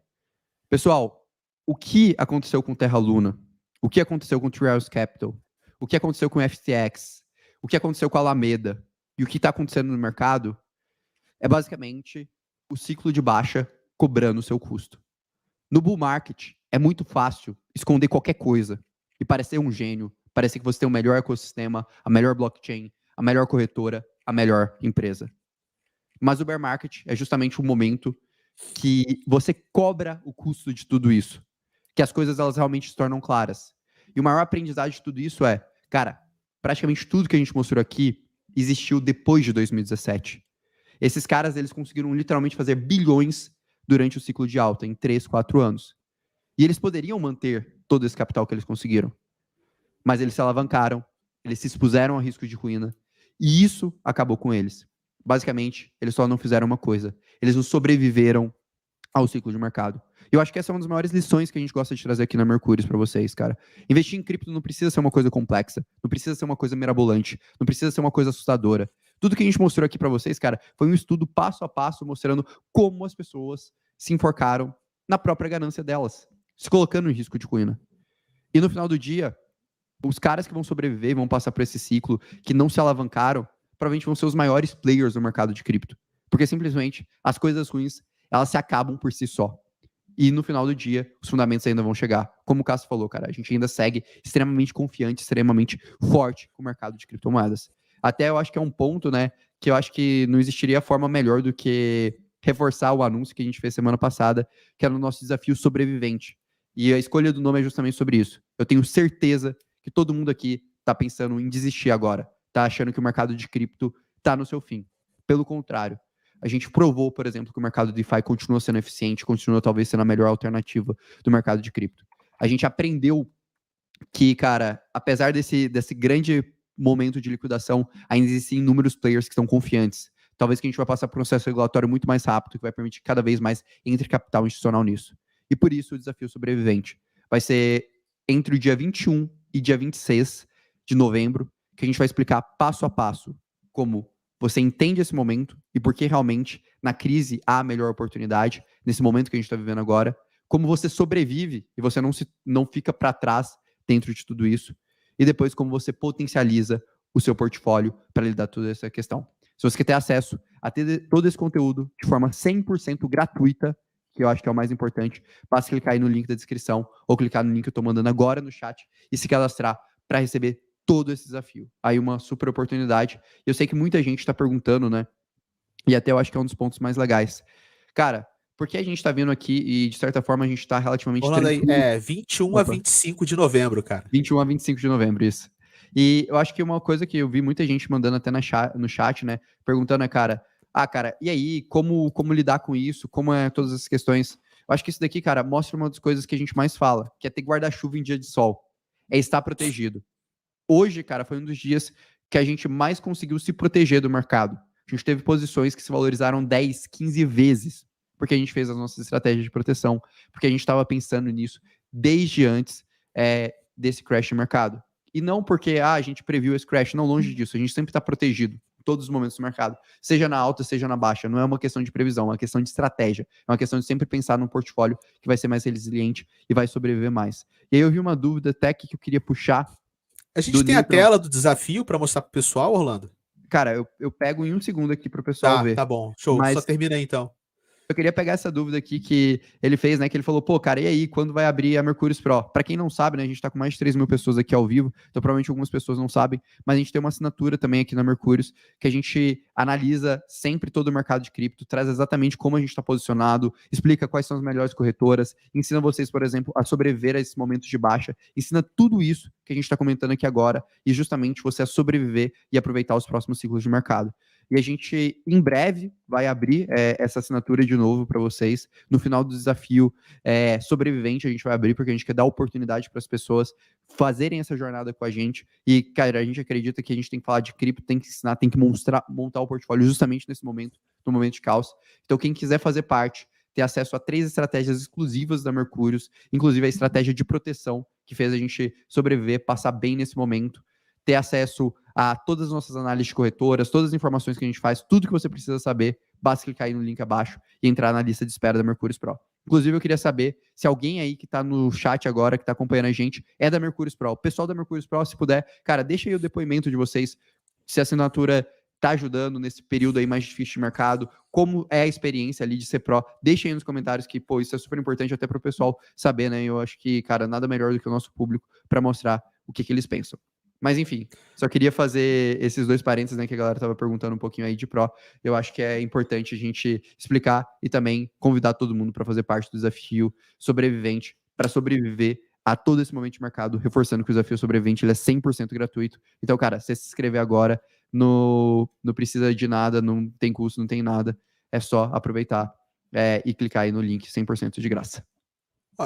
Pessoal, o que aconteceu com Terra Luna, o que aconteceu com Trials Capital, o que aconteceu com FTX, o que aconteceu com a Alameda e o que está acontecendo no mercado é basicamente o ciclo de baixa cobrando o seu custo. No bull market, é muito fácil esconder qualquer coisa e parecer um gênio, parecer que você tem o melhor ecossistema, a melhor blockchain, a melhor corretora, a melhor empresa. Mas o bear market é justamente o momento que você cobra o custo de tudo isso, que as coisas elas realmente se tornam claras. E o maior aprendizado de tudo isso é, cara, praticamente tudo que a gente mostrou aqui existiu depois de 2017. Esses caras, eles conseguiram literalmente fazer bilhões durante o ciclo de alta, em 3, 4 anos. E eles poderiam manter todo esse capital que eles conseguiram. Mas eles se alavancaram, eles se expuseram a risco de ruína, e isso acabou com eles. Basicamente, eles só não fizeram uma coisa. Eles não sobreviveram ao ciclo de mercado. E eu acho que essa é uma das maiores lições que a gente gosta de trazer aqui na Mercúrio para vocês, cara. Investir em cripto não precisa ser uma coisa complexa, não precisa ser uma coisa mirabolante, não precisa ser uma coisa assustadora. Tudo que a gente mostrou aqui para vocês, cara, foi um estudo passo a passo mostrando como as pessoas se enforcaram na própria ganância delas, se colocando em risco de ruína. E no final do dia, os caras que vão sobreviver e vão passar por esse ciclo, que não se alavancaram, provavelmente vão ser os maiores players do mercado de cripto. Porque simplesmente as coisas ruins, elas se acabam por si só. E no final do dia, os fundamentos ainda vão chegar. Como o Cássio falou, cara, a gente ainda segue extremamente confiante, extremamente forte com o mercado de criptomoedas. Até eu acho que é um ponto, né, que eu acho que não existiria forma melhor do que reforçar o anúncio que a gente fez semana passada, que era o nosso desafio sobrevivente. E a escolha do nome é justamente sobre isso. Eu tenho certeza que todo mundo aqui está pensando em desistir agora, está achando que o mercado de cripto está no seu fim. Pelo contrário, a gente provou, por exemplo, que o mercado DeFi continua sendo eficiente, continua talvez sendo a melhor alternativa do mercado de cripto. A gente aprendeu que, cara, apesar desse grande momento de liquidação, ainda existem inúmeros players que estão confiantes. Talvez que a gente vai passar por um processo regulatório muito mais rápido, que vai permitir cada vez mais entre capital institucional nisso. E por isso o desafio sobrevivente vai ser entre o dia 21 e dia 26 de novembro, que a gente vai explicar passo a passo como você entende esse momento e por que realmente na crise há a melhor oportunidade, nesse momento que a gente está vivendo agora, como você sobrevive e você não fica para trás dentro de tudo isso, e depois como você potencializa o seu portfólio para lidar com toda essa questão. Se você quer ter acesso a ter todo esse conteúdo de forma 100% gratuita, que eu acho que é o mais importante, basta clicar aí no link da descrição ou clicar no link que eu estou mandando agora no chat e se cadastrar para receber todo esse desafio. Aí uma super oportunidade. Eu sei que muita gente está perguntando, né? E até eu acho que é um dos pontos mais legais. Cara, por que a gente está vindo aqui e, de certa forma, a gente está relativamente Orlando aí, tranquilo? 21 a 25 de novembro, cara. 21 a 25 de novembro, isso. E eu acho que uma coisa que eu vi muita gente mandando até no chat, né? Perguntando, né, cara, cara, e aí, como lidar com isso? Como é todas essas questões? Eu acho que isso daqui, cara, mostra uma das coisas que a gente mais fala, que é ter guarda-chuva em dia de sol. É estar protegido. Hoje, cara, foi um dos dias que a gente mais conseguiu se proteger do mercado. A gente teve posições que se valorizaram 10, 15 vezes, porque a gente fez as nossas estratégias de proteção, porque a gente estava pensando nisso desde antes desse crash de mercado. E não porque a gente previu esse crash, não, longe disso. A gente sempre está protegido em todos os momentos do mercado, seja na alta, seja na baixa. Não é uma questão de previsão, é uma questão de estratégia. É uma questão de sempre pensar num portfólio que vai ser mais resiliente e vai sobreviver mais. E aí eu vi uma dúvida até que eu queria puxar. A gente tem a tela do desafio para mostrar pro pessoal, Orlando? Cara, eu pego em um segundo aqui pro pessoal ver. Tá bom. Show. Mas Só termina aí, então. eu queria pegar essa dúvida aqui que ele fez, né? Que ele falou, pô, cara, e aí, quando vai abrir a Mercúrios Pro? Para quem não sabe, né? A gente tá com mais de 3 mil pessoas aqui ao vivo, então provavelmente algumas pessoas não sabem, mas a gente tem uma assinatura também aqui na Mercúrios, que a gente analisa sempre todo o mercado de cripto, traz exatamente como a gente está posicionado, explica quais são as melhores corretoras, ensina vocês, por exemplo, a sobreviver a esses momentos de baixa, ensina tudo isso que a gente está comentando aqui agora, e justamente você a sobreviver e aproveitar os próximos ciclos de mercado. E a gente, em breve, vai abrir essa assinatura de novo para vocês. No final do desafio sobrevivente, a gente vai abrir, porque a gente quer dar oportunidade para as pessoas fazerem essa jornada com a gente. E, cara, a gente acredita que a gente tem que falar de cripto, tem que ensinar, tem que montar o portfólio justamente nesse momento, no momento de caos. Então, quem quiser fazer parte, ter acesso a 3 estratégias exclusivas da Mercúrios, inclusive a estratégia de proteção, que fez a gente sobreviver, passar bem nesse momento, ter acesso a todas as nossas análises de corretoras, todas as informações que a gente faz, tudo que você precisa saber, basta clicar aí no link abaixo e entrar na lista de espera da Mercúrio Pro. Inclusive, eu queria saber se alguém aí que tá no chat agora, que tá acompanhando a gente, é da Mercúrio Pro. O pessoal da Mercúrio Pro, se puder, cara, deixa aí o depoimento de vocês, se a assinatura tá ajudando nesse período aí mais difícil de mercado, como é a experiência ali de ser Pro. Deixa aí nos comentários que, pô, isso é super importante até pro pessoal saber, né? Eu acho que, cara, nada melhor do que o nosso público para mostrar o que eles pensam. Mas enfim, só queria fazer esses 2 parênteses, né, que a galera tava perguntando um pouquinho aí de Pro. Eu acho que é importante a gente explicar e também convidar todo mundo para fazer parte do desafio sobrevivente, para sobreviver a todo esse momento de mercado, reforçando que o desafio sobrevivente ele é 100% gratuito. Então, cara, se você se inscrever agora, não precisa de nada, não tem custo, não tem nada, é só aproveitar e clicar aí no link 100% de graça.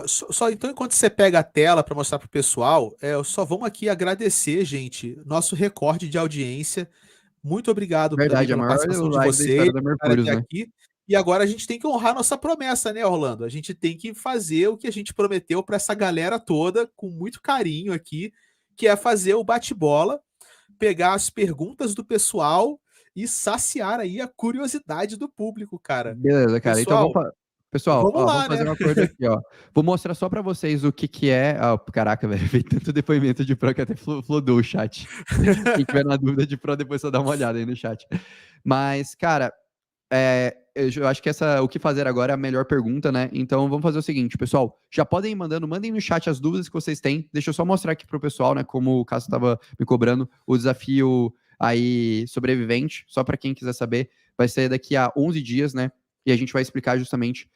Só então, enquanto você pega a tela para mostrar para o pessoal, só vamos aqui agradecer, gente, nosso recorde de audiência. Muito obrigado também Verdade, a pela maior participação de live da vocês, história da cara, Mercúrio, até né? aqui. E agora a gente tem que honrar nossa promessa, né, Orlando? A gente tem que fazer o que a gente prometeu para essa galera toda, com muito carinho aqui, que é fazer o bate-bola, pegar as perguntas do pessoal e saciar aí a curiosidade do público, cara. Beleza, cara. Então Pessoal, Pessoal, vamos ó, vamos lá, fazer né? um acordo aqui, ó. Vou mostrar só pra vocês o que que é. Caraca, velho, veio tanto depoimento de Pro que até flodou o chat. Quem tiver na dúvida de Pro, depois só dá uma olhada aí no chat. Mas, cara, eu acho que o que fazer agora é a melhor pergunta, né? Então vamos fazer o seguinte, pessoal. Já podem ir mandando, mandem no chat as dúvidas que vocês têm. Deixa eu só mostrar aqui pro pessoal, né? Como o Cássio estava me cobrando, o desafio aí sobrevivente, só para quem quiser saber, vai ser daqui a 11 dias, né? E a gente vai explicar justamente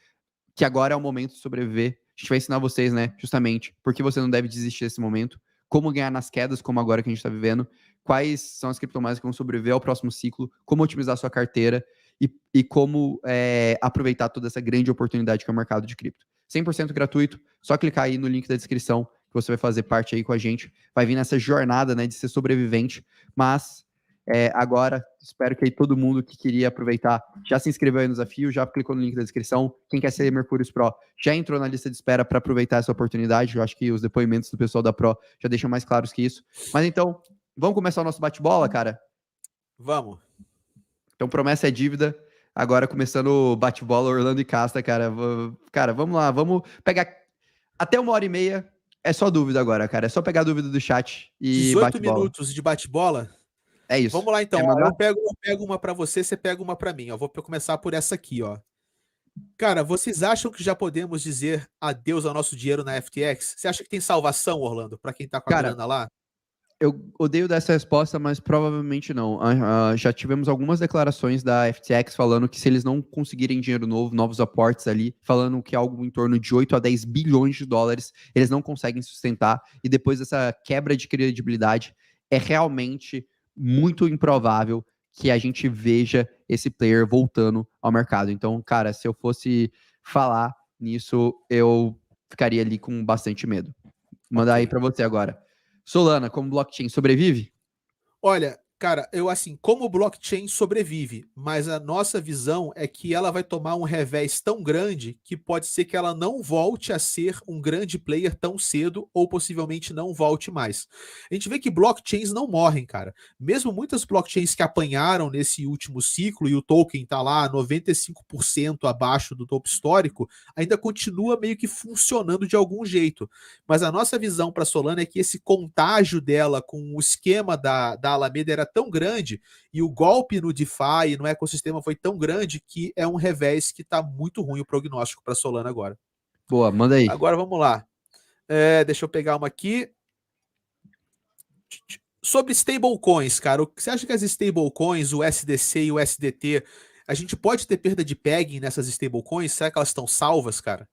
que agora é o momento de sobreviver. A gente vai ensinar vocês, né, justamente, por que você não deve desistir desse momento, como ganhar nas quedas, como agora que a gente está vivendo, quais são as criptomoedas que vão sobreviver ao próximo ciclo, como otimizar sua carteira e como aproveitar toda essa grande oportunidade que é o mercado de cripto. 100% gratuito, só clicar aí no link da descrição que você vai fazer parte aí com a gente, vai vir nessa jornada, né, de ser sobrevivente, mas agora, espero que aí todo mundo que queria aproveitar já se inscreveu aí no desafio, já clicou no link da descrição. Quem quer ser Mercúrios Pro já entrou na lista de espera para aproveitar essa oportunidade. Eu acho que os depoimentos do pessoal da Pro já deixam mais claros que isso. Mas então, vamos começar o nosso bate-bola, cara? Vamos. Então, promessa é dívida. Agora começando o bate-bola Orlando e Casta, cara. Cara, vamos lá, vamos pegar até 1h30. É só dúvida agora, cara. É só pegar a dúvida do chat e 18 bate-bola. minutos de bate-bola. É isso. Vamos lá então, Quer ó. mandar? Eu pego uma para você, você pega uma para mim, ó. Vou começar por essa aqui, ó. Cara, vocês acham que já podemos dizer adeus ao nosso dinheiro na FTX? Você acha que tem salvação, Orlando, para quem tá com a Cara, grana lá? eu odeio dessa resposta, mas provavelmente não. Já tivemos algumas declarações da FTX falando que se eles não conseguirem dinheiro novo, novos aportes ali, falando que algo em torno de 8 a 10 bilhões de dólares, eles não conseguem sustentar. E depois dessa quebra de credibilidade, é realmente muito improvável que a gente veja esse player voltando ao mercado. Então, cara, se eu fosse falar nisso, eu ficaria ali com bastante medo. Mandar aí Ok. para você agora. Solana, como blockchain, sobrevive? Olha, cara, eu assim, como o blockchain sobrevive, mas a nossa visão é que ela vai tomar um revés tão grande que pode ser que ela não volte a ser um grande player tão cedo ou possivelmente não volte mais. A gente vê que blockchains não morrem, cara. Mesmo muitas blockchains que apanharam nesse último ciclo e o token tá lá 95% abaixo do topo histórico, ainda continua meio que funcionando de algum jeito. Mas a nossa visão para Solana é que esse contágio dela com o esquema da Alameda era tão grande e o golpe no DeFi e no ecossistema foi tão grande que é um revés que está muito ruim o prognóstico para Solana agora. Boa, manda aí. Agora vamos lá. Deixa eu pegar uma aqui. Sobre stablecoins, cara, você acha que as stablecoins, o SDC e o SDT, a gente pode ter perda de pegging nessas stablecoins? Será que elas estão salvas, cara?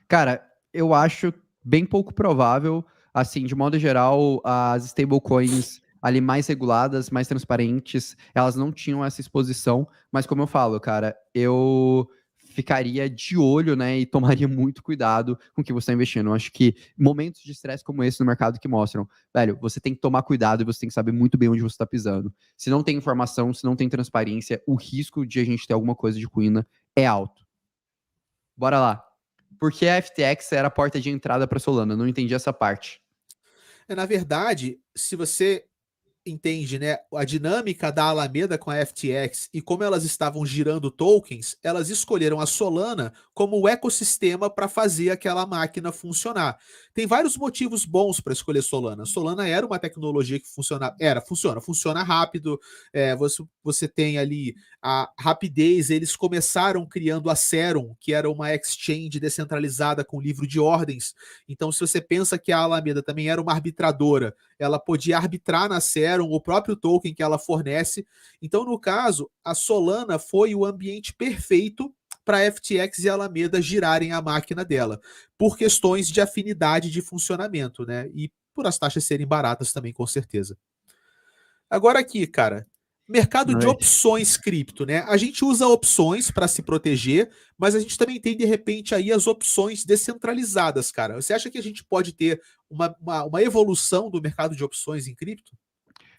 Cara, eu acho bem pouco provável, assim, de modo geral, as stablecoins ali mais reguladas, mais transparentes, elas não tinham essa exposição, mas como eu falo, cara, eu ficaria de olho, né, e tomaria muito cuidado com o que você está investindo. Eu acho que momentos de estresse como esse no mercado que mostram, velho, você tem que tomar cuidado e você tem que saber muito bem onde você está pisando. Se não tem informação, se não tem transparência, o risco de a gente ter alguma coisa de ruína é alto. Bora lá. Porque a FTX era a porta de entrada para Solana. Eu não entendi essa parte. Na verdade, se você entende, né, a dinâmica da Alameda com a FTX e como elas estavam girando tokens, elas escolheram a Solana como o ecossistema para fazer aquela máquina funcionar. Tem vários motivos bons para escolher Solana. Solana era uma tecnologia que funciona rápido. Você tem ali a rapidez. Eles começaram criando a Serum, que era uma exchange descentralizada com livro de ordens. Então, se você pensa que a Alameda também era uma arbitradora, ela podia arbitrar na Serum o próprio token que ela fornece. Então, no caso, a Solana foi o ambiente perfeito para a FTX e a Alameda girarem a máquina dela, por questões de afinidade de funcionamento, né? E por as taxas serem baratas também, com certeza. Agora aqui, cara, mercado de Right. opções cripto, né? A gente usa opções para se proteger, mas a gente também tem, de repente, aí as opções descentralizadas, cara. Você acha que a gente pode ter uma evolução do mercado de opções em cripto?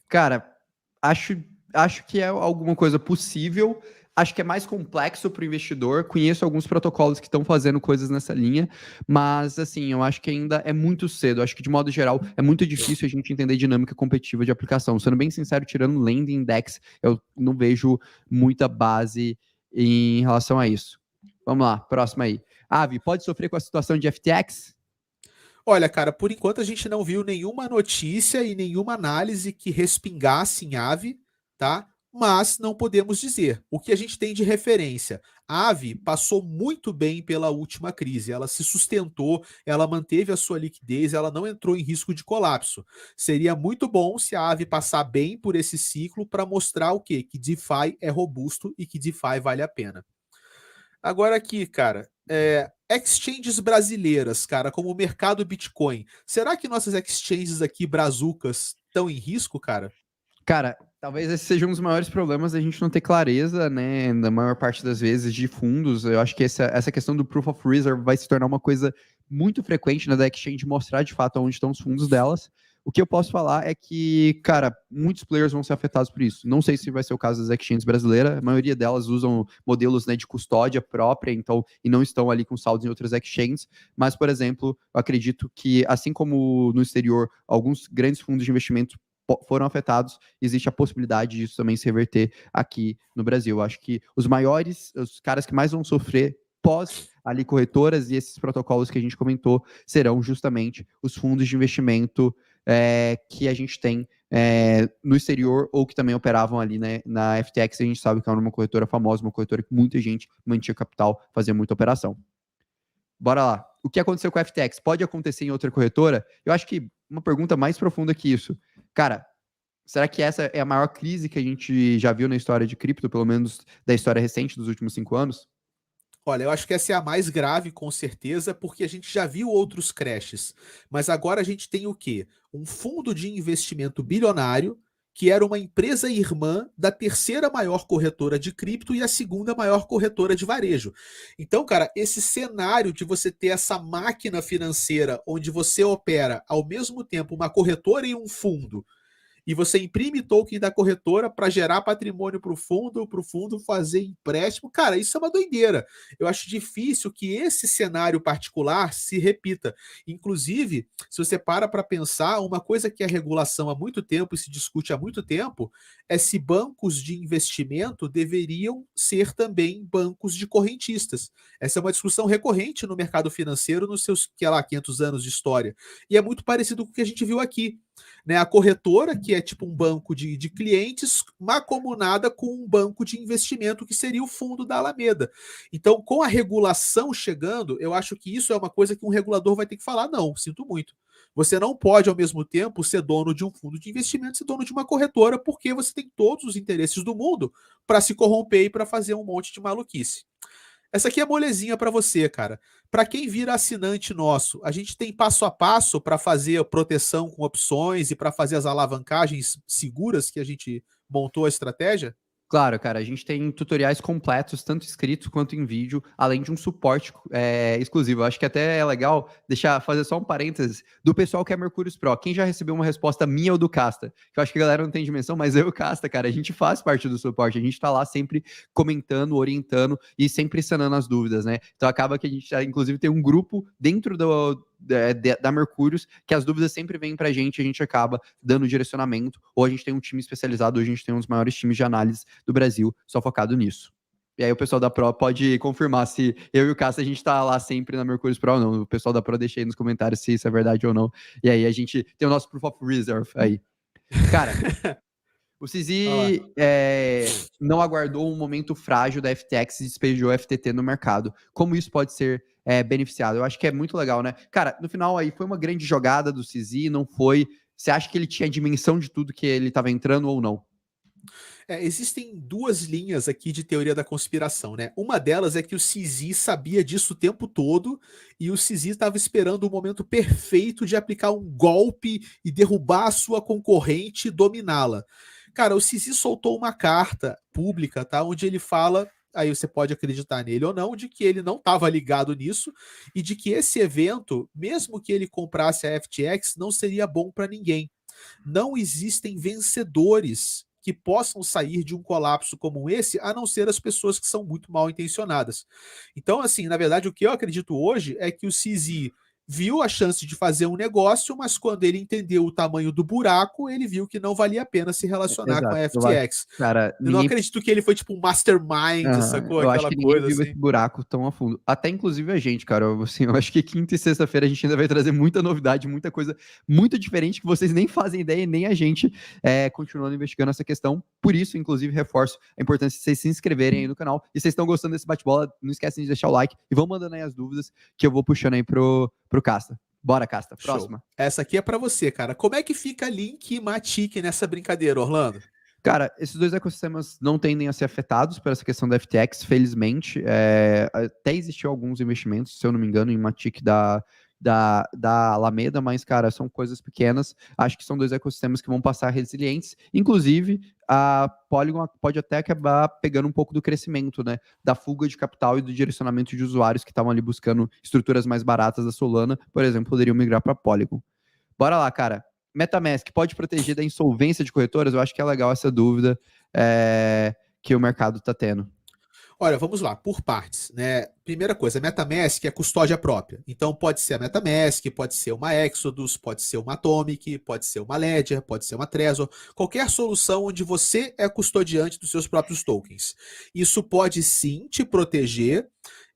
Cara, acho, acho que é alguma coisa possível. Acho que é mais complexo para o investidor. Conheço alguns protocolos que estão fazendo coisas nessa linha, mas assim, eu acho que ainda é muito cedo. Acho que, de modo geral, é muito difícil a gente entender dinâmica competitiva de aplicação. Sendo bem sincero, tirando Lending Index, eu não vejo muita base em relação a isso. Vamos lá, próximo aí. Avi, pode sofrer com a situação de FTX? Olha, cara, por enquanto a gente não viu nenhuma notícia e nenhuma análise que respingasse em AVE, tá? Mas não podemos dizer. O que a gente tem de referência? A AVE passou muito bem pela última crise. Ela se sustentou, ela manteve a sua liquidez, ela não entrou em risco de colapso. Seria muito bom se a AVE passar bem por esse ciclo para mostrar o quê? Que DeFi é robusto e que DeFi vale a pena. Agora aqui, cara, exchanges brasileiras, cara, como o mercado Bitcoin. Será que nossas exchanges aqui brazucas estão em risco, cara? Cara, talvez esse seja um dos maiores problemas, a gente não ter clareza, né, na maior parte das vezes, de fundos. Eu acho que essa questão do Proof of Reserve vai se tornar uma coisa muito frequente, né, da exchange mostrar de fato onde estão os fundos delas. O que eu posso falar é que, cara, muitos players vão ser afetados por isso. Não sei se vai ser o caso das exchanges brasileiras, a maioria delas usam modelos, né, de custódia própria, então, e não estão ali com saldos em outras exchanges. Mas, por exemplo, eu acredito que, assim como no exterior, alguns grandes fundos de investimento foram afetados, existe a possibilidade disso também se reverter aqui no Brasil. Eu acho que os caras que mais vão sofrer pós ali corretoras e esses protocolos que a gente comentou serão justamente os fundos de investimento que a gente tem no exterior ou que também operavam ali, né, na FTX. A gente sabe que é uma corretora famosa, uma corretora que muita gente mantinha capital, fazia muita operação. Bora lá. O que aconteceu com a FTX? Pode acontecer em outra corretora? Eu acho que uma pergunta mais profunda que isso. Cara, será que essa é a maior crise que a gente já viu na história de cripto, pelo menos da história recente dos últimos 5 anos? Olha, eu acho que essa é a mais grave, com certeza, porque a gente já viu outros crashes. Mas agora a gente tem o quê? Um fundo de investimento bilionário, que era uma empresa irmã da terceira maior corretora de cripto e a segunda maior corretora de varejo. Então, cara, esse cenário de você ter essa máquina financeira onde você opera ao mesmo tempo uma corretora e um fundo e você imprime token da corretora para gerar patrimônio para o fundo fazer empréstimo. Cara, isso é uma doideira. Eu acho difícil que esse cenário particular se repita. Inclusive, se você para pensar, uma coisa que é regulação há muito tempo e se discute há muito tempo é se bancos de investimento deveriam ser também bancos de correntistas. Essa é uma discussão recorrente no mercado financeiro nos seus, 500 anos de história. E é muito parecido com o que a gente viu aqui, né? A corretora, que é tipo um banco de clientes, macomunada com um banco de investimento, que seria o fundo da Alameda. Então, com a regulação chegando, eu acho que isso é uma coisa que um regulador vai ter que falar: não, sinto muito. Você não pode, ao mesmo tempo, ser dono de um fundo de investimento e ser dono de uma corretora, porque você tem todos os interesses do mundo para se corromper e para fazer um monte de maluquice. Essa aqui é molezinha para você, cara. Para quem vira assinante nosso, a gente tem passo a passo para fazer a proteção com opções e para fazer as alavancagens seguras que a gente montou a estratégia? Claro, cara, a gente tem tutoriais completos, tanto escritos quanto em vídeo, além de um suporte exclusivo. Eu acho que até é legal fazer só um parênteses do pessoal que é Mercúrios Pro. Quem já recebeu uma resposta minha ou do Casta? Que eu acho que a galera não tem dimensão, mas eu e o Casta, cara, a gente faz parte do suporte. A gente tá lá sempre comentando, orientando e sempre sanando as dúvidas, né? Então acaba que a gente, inclusive, tem um grupo dentro da Mercúrios, que as dúvidas sempre vêm pra gente, a gente acaba dando direcionamento, ou a gente tem um time especializado, hoje a gente tem um dos maiores times de análise do Brasil, só focado nisso. E aí o pessoal da Pro pode confirmar se eu e o Cássio a gente tá lá sempre na Mercúrios Pro ou não. O pessoal da Pro deixa aí nos comentários se isso é verdade ou não. E aí a gente tem o nosso Proof of Reserve aí. Cara, o CZ não aguardou um momento frágil da FTX e despejou a FTT no mercado. Como isso pode ser beneficiado? Eu acho que é muito legal, né? Cara, no final aí foi uma grande jogada do CZ, não foi? Você acha que ele tinha dimensão de tudo que ele estava entrando ou não? Existem duas linhas aqui de teoria da conspiração, né? Uma delas é que o CZ sabia disso o tempo todo e o CZ estava esperando o momento perfeito de aplicar um golpe e derrubar a sua concorrente e dominá-la. Cara, o CZ soltou uma carta pública, tá? Onde ele fala, aí você pode acreditar nele ou não, de que ele não estava ligado nisso e de que esse evento, mesmo que ele comprasse a FTX, não seria bom para ninguém. Não existem vencedores que possam sair de um colapso como esse, a não ser as pessoas que são muito mal intencionadas. Então, assim, na verdade, o que eu acredito hoje é que o CZ viu a chance de fazer um negócio, mas quando ele entendeu o tamanho do buraco, ele viu que não valia a pena se relacionar com a Exato. Eu acho, FTX. cara, Eu não ninguém. acredito que ele foi tipo um mastermind, sacou? Eu acho Aquela que ninguém coisa viu esse assim. buraco tão a fundo. Até inclusive a gente, cara. Assim, eu acho que quinta e sexta-feira a gente ainda vai trazer muita novidade, muita coisa muito diferente que vocês nem fazem ideia e nem a gente continuando investigando essa questão. Por isso, inclusive, reforço a importância de vocês se inscreverem aí no canal. E vocês estão gostando desse bate-bola, não esquecem de deixar o like e vão mandando aí as dúvidas que eu vou puxando aí pro Casta. Bora, Casta. Show. Próxima. Essa aqui é para você, cara. Como é que fica Link e Matic nessa brincadeira, Orlando? Cara, esses dois ecossistemas não tendem a ser afetados por essa questão da FTX, felizmente. Até existiu alguns investimentos, se eu não me engano, em Matic da Alameda, mas, cara, são coisas pequenas. Acho que são dois ecossistemas que vão passar resilientes. Inclusive, a Polygon pode até acabar pegando um pouco do crescimento, né? Da fuga de capital e do direcionamento de usuários que estavam ali buscando estruturas mais baratas da Solana, por exemplo, poderiam migrar para Polygon. Bora lá, cara. MetaMask pode proteger da insolvência de corretoras? Eu acho que é legal essa dúvida que o mercado está tendo. Olha, vamos lá, por partes, né? Primeira coisa, a MetaMask é custódia própria. Então pode ser a MetaMask, pode ser uma Exodus, pode ser uma Atomic, pode ser uma Ledger, pode ser uma Trezor, qualquer solução onde você é custodiante dos seus próprios tokens. Isso pode sim te proteger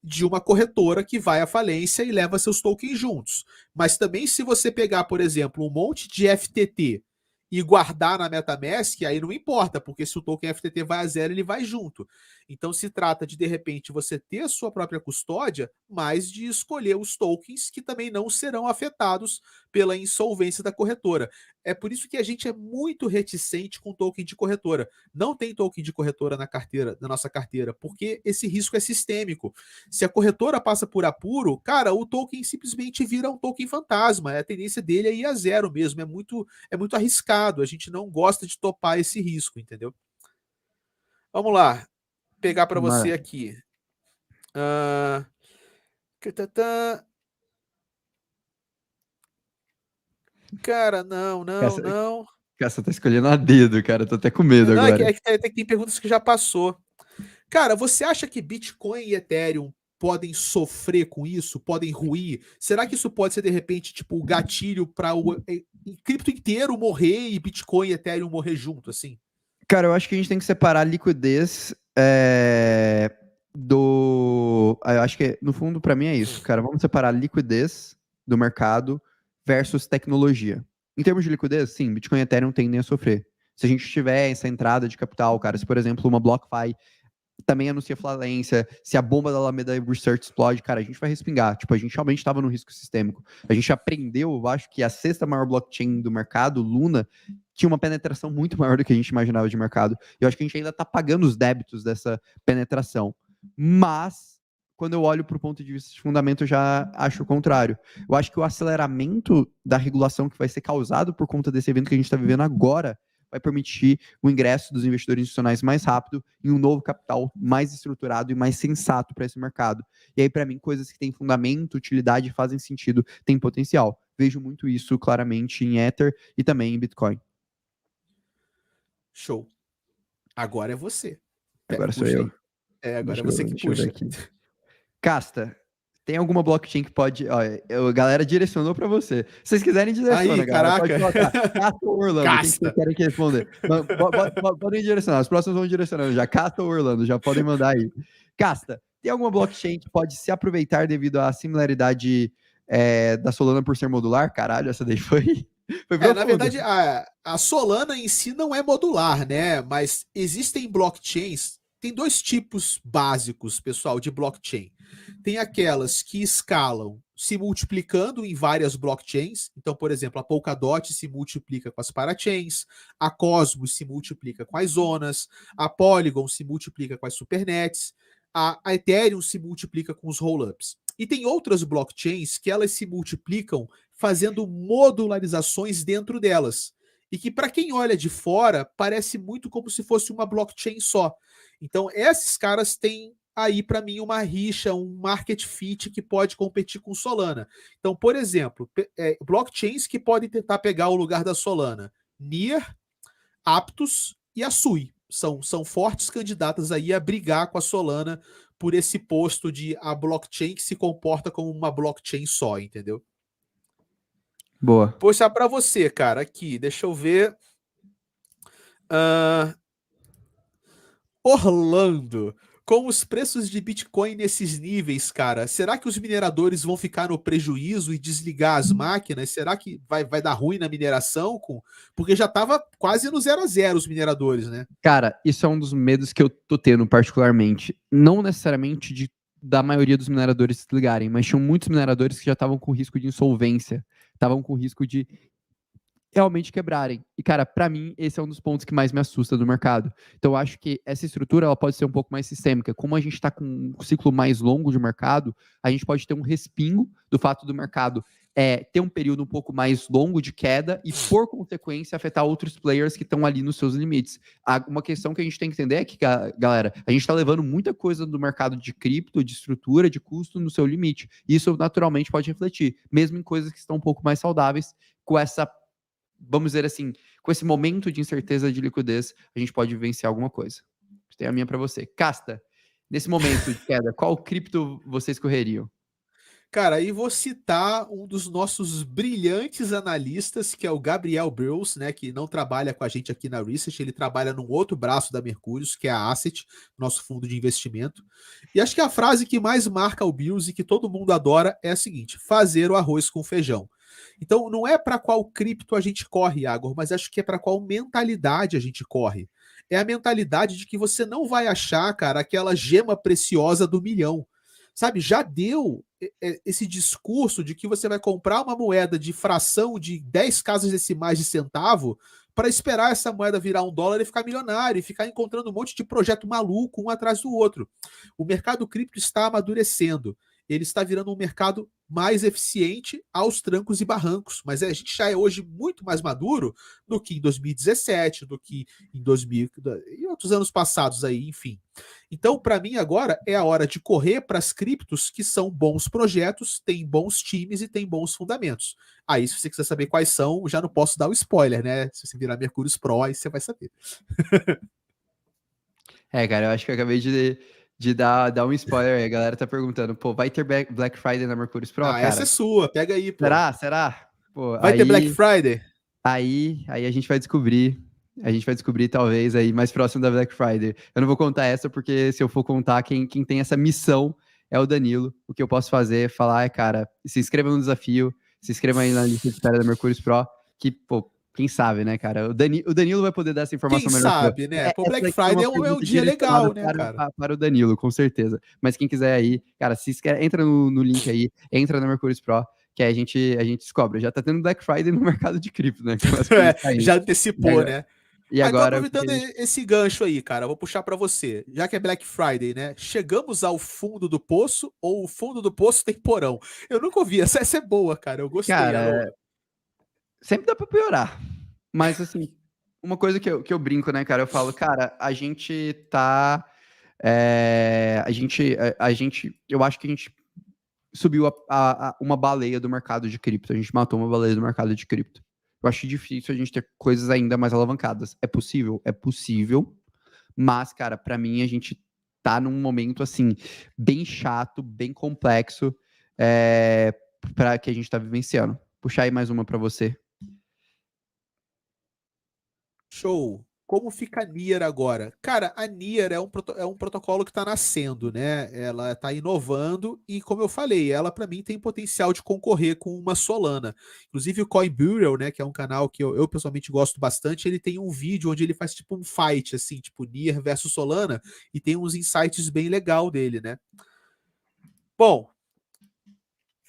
de uma corretora que vai à falência e leva seus tokens juntos. Mas também se você pegar, por exemplo, um monte de FTT e guardar na MetaMask, aí não importa, porque se o token FTT vai a zero, ele vai junto. Então se trata de repente, você ter a sua própria custódia, mas de escolher os tokens que também não serão afetados pela insolvência da corretora. É por isso que a gente é muito reticente com token de corretora. Não tem token de corretora na nossa carteira, porque esse risco é sistêmico. Se a corretora passa por apuro, cara, o token simplesmente vira um token fantasma. A tendência dele é ir a zero mesmo. É muito arriscado. A gente não gosta de topar esse risco, entendeu? Vamos lá. Pegar para você aqui. Cara, não. Você tá escolhendo a dedo, cara. Eu tô até com medo Não, agora. tem perguntas que já passou. Cara, você acha que Bitcoin e Ethereum podem sofrer com isso? Podem ruir? Será que isso pode ser, de repente, tipo, o gatilho para o cripto inteiro morrer e Bitcoin e Ethereum morrer junto, assim? Cara, eu acho que a gente tem que separar a liquidez do. Eu acho que, no fundo, para mim é isso, cara. Vamos separar a liquidez do mercado versus tecnologia. Em termos de liquidez, sim, Bitcoin e Ethereum tendem a sofrer. Se a gente tiver essa entrada de capital, cara, se, por exemplo, uma BlockFi também anuncia falência, se a bomba da Alameda Research explode, cara, a gente vai respingar. Tipo, a gente realmente estava no risco sistêmico. A gente aprendeu, eu acho que a sexta maior blockchain do mercado, Luna, tinha uma penetração muito maior do que a gente imaginava de mercado. Eu acho que a gente ainda está pagando os débitos dessa penetração. Mas, quando eu olho para o ponto de vista de fundamento, eu já acho o contrário. Eu acho que o aceleramento da regulação que vai ser causado por conta desse evento que a gente está vivendo agora vai permitir o ingresso dos investidores institucionais mais rápido em um novo capital mais estruturado e mais sensato para esse mercado. E aí, para mim, coisas que têm fundamento, utilidade, fazem sentido, têm potencial. Vejo muito isso claramente em Ether e também em Bitcoin. Show. Agora é você. Agora sou Puxa eu. aí. Agora é você que Deixa eu ver puxa. aqui. Casta, Tem alguma blockchain que pode... Ó, a galera direcionou para você. Se vocês quiserem, direciona, Aí, galera. caraca. Pode colocar Casta ou Orlando. Quem que vocês Casta. querem que responder? Podem direcionar. Os próximos vão direcionando já. Casta ou Orlando. Já podem mandar aí. Casta, tem alguma blockchain que pode se aproveitar devido à similaridade da Solana por ser modular? Caralho, essa daí foi Na verdade, a Solana em si não é modular, né? Mas existem blockchains, tem dois tipos básicos, pessoal, de blockchain. Tem aquelas que escalam se multiplicando em várias blockchains. Então, por exemplo, a Polkadot se multiplica com as parachains, a Cosmos se multiplica com as zonas, a Polygon se multiplica com as supernets, a Ethereum se multiplica com os rollups. E tem outras blockchains que elas se multiplicam fazendo modularizações dentro delas. E que, para quem olha de fora, parece muito como se fosse uma blockchain só. Então, esses caras têm aí, para mim, uma rixa, um market fit que pode competir com Solana. Então, por exemplo, blockchains que podem tentar pegar o lugar da Solana: Near, Aptos e a Sui. São fortes candidatas aí a brigar com a Solana por esse posto de a blockchain que se comporta como uma blockchain só, entendeu? Boa. Vou puxar para você, cara, aqui, deixa eu ver. Orlando, com os preços de Bitcoin nesses níveis, cara, será que os mineradores vão ficar no prejuízo e desligar as máquinas? Será que vai dar ruim na mineração? Porque já estava quase no 0 a 0 os mineradores, né? Cara, isso é um dos medos que eu tô tendo particularmente. Não necessariamente da maioria dos mineradores se desligarem, mas tinham muitos mineradores que já estavam com risco de insolvência, estavam com risco de realmente quebrarem. E, cara, para mim, esse é um dos pontos que mais me assusta do mercado. Então, eu acho que essa estrutura ela pode ser um pouco mais sistêmica. Como a gente está com um ciclo mais longo de mercado, a gente pode ter um respingo do fato do mercado ter um período um pouco mais longo de queda e, por consequência, afetar outros players que estão ali nos seus limites. Uma questão que a gente tem que entender é que, galera, a gente está levando muita coisa do mercado de cripto, de estrutura, de custo no seu limite. Isso, naturalmente, pode refletir, mesmo em coisas que estão um pouco mais saudáveis, com essa, vamos dizer assim, com esse momento de incerteza de liquidez, a gente pode vivenciar alguma coisa. Tem a minha para você. Casta, nesse momento de queda, qual cripto vocês correriam? Cara, aí vou citar um dos nossos brilhantes analistas, que é o Gabriel Burrows, né, que não trabalha com a gente aqui na Research, ele trabalha num outro braço da Mercúrios, que é a Asset, nosso fundo de investimento. E acho que a frase que mais marca o Burrows e que todo mundo adora é a seguinte: fazer o arroz com feijão. Então, não é para qual cripto a gente corre, Agor, mas acho que é para qual mentalidade a gente corre. É a mentalidade de que você não vai achar, cara, aquela gema preciosa do milhão. Sabe, já deu esse discurso de que você vai comprar uma moeda de fração de 10 casas decimais de centavo para esperar essa moeda virar $1 e ficar milionário e ficar encontrando um monte de projeto maluco um atrás do outro. O mercado cripto está amadurecendo. Ele está virando um mercado mais eficiente aos trancos e barrancos, mas a gente já é hoje muito mais maduro do que em 2017, do que em 2000 e outros anos passados aí, enfim. Então, para mim agora é a hora de correr para as criptos que são bons projetos, têm bons times e têm bons fundamentos. Aí, se você quiser saber quais são, já não posso dar o spoiler, né? Se você virar Mercúrios Pro, aí você vai saber. Cara, eu acho que eu acabei de dar um spoiler aí. A galera tá perguntando, pô, vai ter Black Friday na Mercúrios Pro, cara? Essa é sua, pega aí, pô. Será? Pô, vai ter Black Friday? Aí a gente vai descobrir. A gente vai descobrir, talvez, aí mais próximo da Black Friday. Eu não vou contar essa, porque se eu for contar, quem tem essa missão é o Danilo. O que eu posso fazer é falar, cara, se inscreva no desafio, se inscreva aí na lista de espera da Mercúrios Pro, que, pô, quem sabe, né, cara? O Danilo vai poder dar essa informação Quem melhor. sabe, né? Pô, Black Essa Friday é uma um dia legal, né, cara? Para o Danilo, com certeza. Mas quem quiser aí, cara, se inscreve, entra no link aí, entra na Mercúrios Pro, que aí a gente descobre. Já tá tendo Black Friday no mercado de cripto, né? Já antecipou, né? E agora, então, aproveitando esse gancho aí, cara, eu vou puxar para você. Já que é Black Friday, né? Chegamos ao fundo do poço ou o fundo do poço tem porão? Eu nunca ouvi. Essa é boa, cara. Eu gostei. Cara, sempre dá para piorar. Mas, assim, uma coisa que eu brinco, né, cara? Eu falo, cara, a gente tá... eu acho que a gente subiu uma baleia do mercado de cripto. A gente matou uma baleia do mercado de cripto. Eu acho difícil a gente ter coisas ainda mais alavancadas. É possível? É possível. Mas, cara, para mim, a gente tá num momento, assim, bem chato, bem complexo. para que a gente está vivenciando. Puxar aí mais uma para você. Show. Como fica a Nier agora? Cara, a Nier é um protocolo que está nascendo, né? Ela está inovando e, como eu falei, ela para mim tem potencial de concorrer com uma Solana. Inclusive o Coin Bureau, né, que é um canal que eu pessoalmente gosto bastante, ele tem um vídeo onde ele faz tipo um fight, assim, tipo Nier versus Solana, e tem uns insights bem legal dele, né? Bom,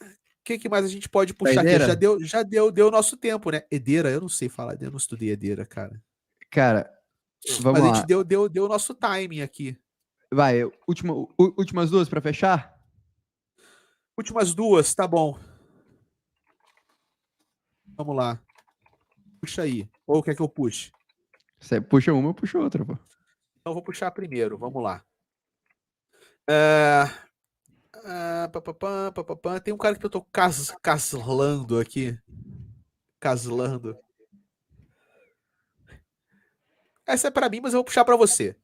o que mais a gente pode puxar aqui? Saideira? Deu o nosso tempo, né? Edera, eu não sei falar, eu não estudei Edera, cara. Cara, vamos Mas a gente lá. deu o nosso timing aqui. Vai, últimas duas para fechar? Últimas duas, tá bom. Vamos lá. Puxa aí. Ou quer que eu puxe? Você puxa uma, eu puxo outra, pô. Então eu vou puxar primeiro. Vamos lá. É... Tem um cara que eu tô caslando aqui. Caslando. Essa é pra mim, mas eu vou puxar pra você.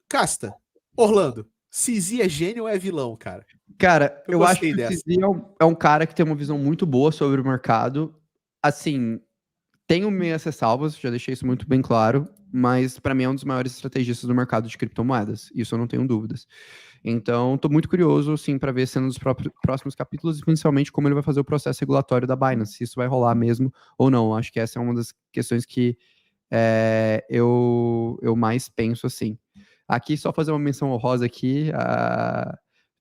Casta. Orlando. Cizi é gênio ou é vilão, cara? Cara, Eu eu acho gostei que o dessa. Cizi é um cara que tem uma visão muito boa sobre o mercado. Assim, tenho minhas ressalvas, já deixei isso muito bem claro, mas para mim é um dos maiores estrategistas do mercado de criptomoedas. Isso eu não tenho dúvidas. Então, estou muito curioso, sim, para ver sendo nos próximos capítulos, e principalmente como ele vai fazer o processo regulatório da Binance, se isso vai rolar mesmo ou não. Acho que essa é uma das questões que eu mais penso assim. Aqui, só fazer uma menção honrosa aqui,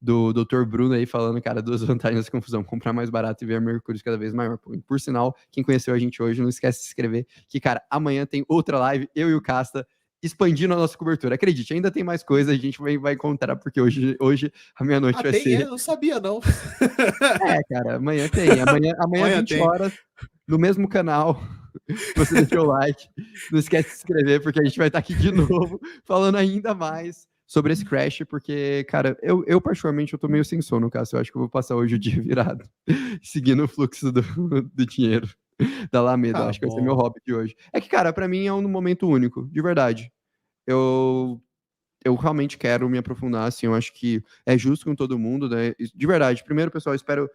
do Dr. Bruno aí falando, cara, duas vantagens dessa confusão, comprar mais barato e ver a Mercúrio cada vez maior. Por sinal, quem conheceu a gente hoje, não esquece de se inscrever, que, cara, amanhã tem outra live, eu e o Casta, expandindo a nossa cobertura. Acredite, ainda tem mais coisa, a gente vai encontrar, porque hoje a meia-noite vai Tem, ser... eu não sabia, não. Cara, amanhã tem. Amanhã Amanhã 20 tem. horas, no mesmo canal, se você deixou o like, não esquece de se inscrever, porque a gente vai estar aqui de novo, falando ainda mais sobre esse crash, porque, cara, eu particularmente, eu tô meio sem sono, cara, eu acho que eu vou passar hoje o dia virado, seguindo o fluxo do dinheiro da Alameda, Tá acho que vai ser meu bom. hobby de hoje. É que, cara, pra mim é um momento único, de verdade. Eu realmente quero me aprofundar, assim, eu acho que é justo com todo mundo, né? De verdade, primeiro, pessoal, espero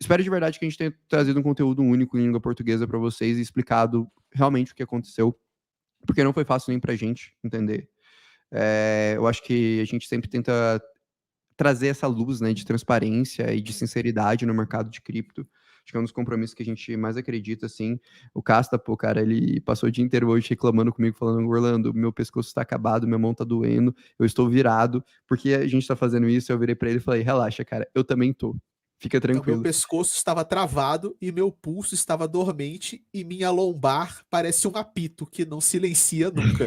de verdade que a gente tenha trazido um conteúdo único em língua portuguesa para vocês e explicado realmente o que aconteceu, porque não foi fácil nem pra gente entender. Eu acho que a gente sempre tenta trazer essa luz, né, de transparência e de sinceridade no mercado de cripto. Acho que é um dos compromissos que a gente mais acredita, assim. O Casta, pô, cara, ele passou o dia inteiro hoje reclamando comigo, falando, Orlando, meu pescoço está acabado, minha mão tá doendo, eu estou virado. Porque a gente tá fazendo isso? Eu virei para ele e falei, relaxa, cara, eu também tô. Fica Então, meu tranquilo. pescoço estava travado e meu pulso estava dormente e minha lombar parece um apito que não silencia nunca.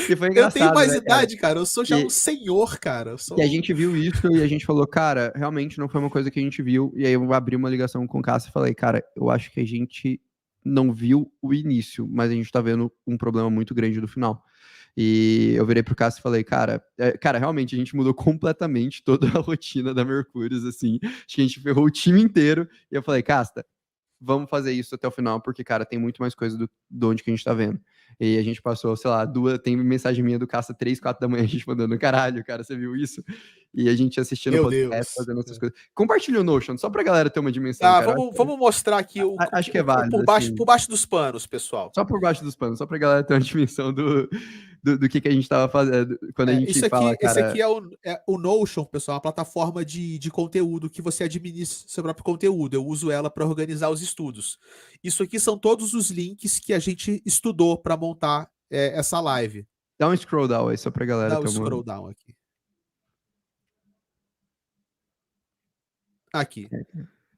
E foi Eu tenho engraçado, mais né, cara? idade, cara. Eu sou já um Que, senhor, cara. Eu que a sou. gente viu isso e a gente falou, cara, realmente não foi uma coisa que a gente viu. E aí eu abri uma ligação com o Cássio e falei, cara, eu acho que a gente não viu o início, mas a gente tá vendo um problema muito grande do final. E eu virei pro Cássio e falei, cara, realmente a gente mudou completamente toda a rotina da Mercúrios, assim. Acho que a gente ferrou o time inteiro. E eu falei, Casta, vamos fazer isso até o final, porque, cara, tem muito mais coisa do onde que a gente tá vendo. E a gente passou, sei lá, tem mensagem minha do Caça 3, 4 da manhã, a gente mandando, caralho, cara, você viu isso? E a gente assistindo o Meu podcast, Deus. fazendo essas coisas. Compartilha o Notion, só pra galera ter uma dimensão, Tá, cara. vamos mostrar aqui Acho que é válido, por assim. baixo dos panos, pessoal. Só por baixo dos panos, só pra galera ter uma dimensão do que a gente tava fazendo. Quando a gente fala, Esse cara, aqui é o Notion, pessoal, uma plataforma de conteúdo que você administra seu próprio conteúdo. Eu uso ela para organizar os estudos. Isso aqui são todos os links que a gente estudou para montar essa live. dá um scroll down aí, só pra galera Dá o ter uma. scroll down aqui. Aqui.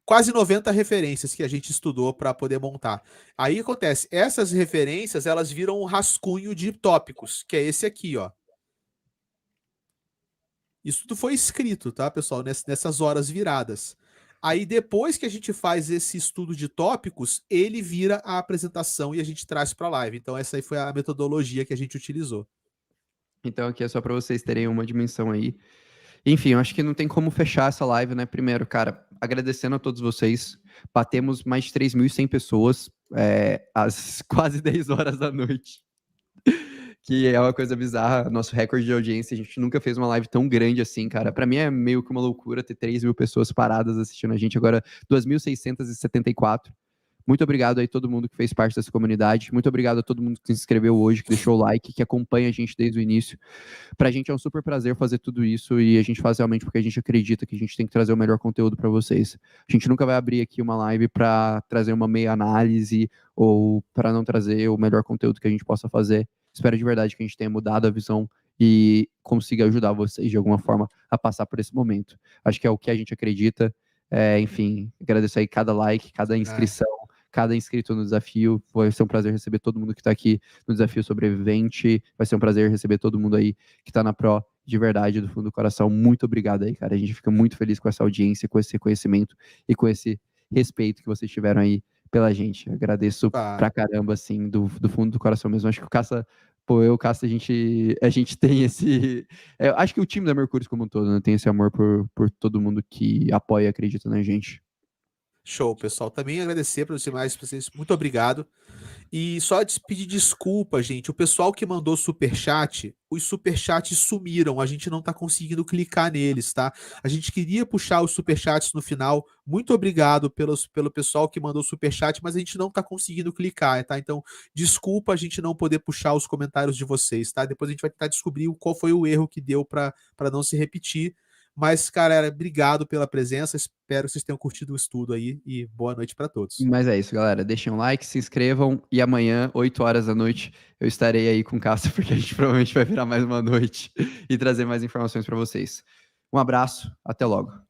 Quase 90 referências que a gente estudou para poder montar. Aí acontece, essas referências, elas viram um rascunho de tópicos, que é esse aqui, ó. Isso tudo foi escrito, tá, pessoal? Nessas horas viradas. Aí, depois que a gente faz esse estudo de tópicos, ele vira a apresentação e a gente traz para a live. Então, essa aí foi a metodologia que a gente utilizou. Então aqui é só pra vocês terem uma dimensão aí. Enfim, eu acho que não tem como fechar essa live, né? Primeiro, cara, agradecendo a todos vocês. Batemos mais de 3.100 pessoas às quase 10 horas da noite. que é uma coisa bizarra, nosso recorde de audiência, a gente nunca fez uma live tão grande assim, cara. Pra mim é meio que uma loucura ter 3 mil pessoas paradas assistindo a gente, agora 2.674. Muito obrigado aí a todo mundo que fez parte dessa comunidade. Muito obrigado a todo mundo que se inscreveu hoje, que deixou o like, que acompanha a gente desde o início. Pra gente é um super prazer fazer tudo isso e a gente faz realmente porque a gente acredita que a gente tem que trazer o melhor conteúdo para vocês. A gente nunca vai abrir aqui uma live para trazer uma meia análise ou para não trazer o melhor conteúdo que a gente possa fazer. Espero de verdade que a gente tenha mudado a visão e consiga ajudar vocês de alguma forma a passar por esse momento. Acho que é o que a gente acredita. Enfim, agradeço aí cada like, cada inscrição, cada inscrito no desafio. Vai ser um prazer receber todo mundo que está aqui no Desafio Sobrevivente. Vai ser um prazer receber todo mundo aí que está na Pro, de verdade, do fundo do coração. Muito obrigado aí, cara. A gente fica muito feliz com essa audiência, com esse reconhecimento e com esse respeito que vocês tiveram aí pela gente. Agradeço pra caramba, assim, do fundo do coração mesmo. Acho que o Caça, o Caça, a gente tem esse... acho que o time da Mercúrio como um todo, né, tem esse amor por todo mundo que apoia e acredita na gente. Show, pessoal. Também agradecer para vocês. Muito obrigado. E só pedir desculpa, gente. O pessoal que mandou superchat, os superchats sumiram. A gente não tá conseguindo clicar neles, tá? A gente queria puxar os superchats no final. Muito obrigado pelo pessoal que mandou superchat, mas a gente não tá conseguindo clicar, tá? Então, desculpa a gente não poder puxar os comentários de vocês, tá? Depois a gente vai tentar descobrir qual foi o erro que deu para não se repetir. Mas, cara, obrigado pela presença. Espero que vocês tenham curtido o estudo aí e boa noite para todos. Mas é isso, galera. Deixem um like, se inscrevam e amanhã, 8 horas da noite, eu estarei aí com o Cássio, porque a gente provavelmente vai virar mais uma noite e trazer mais informações para vocês. Um abraço, até logo.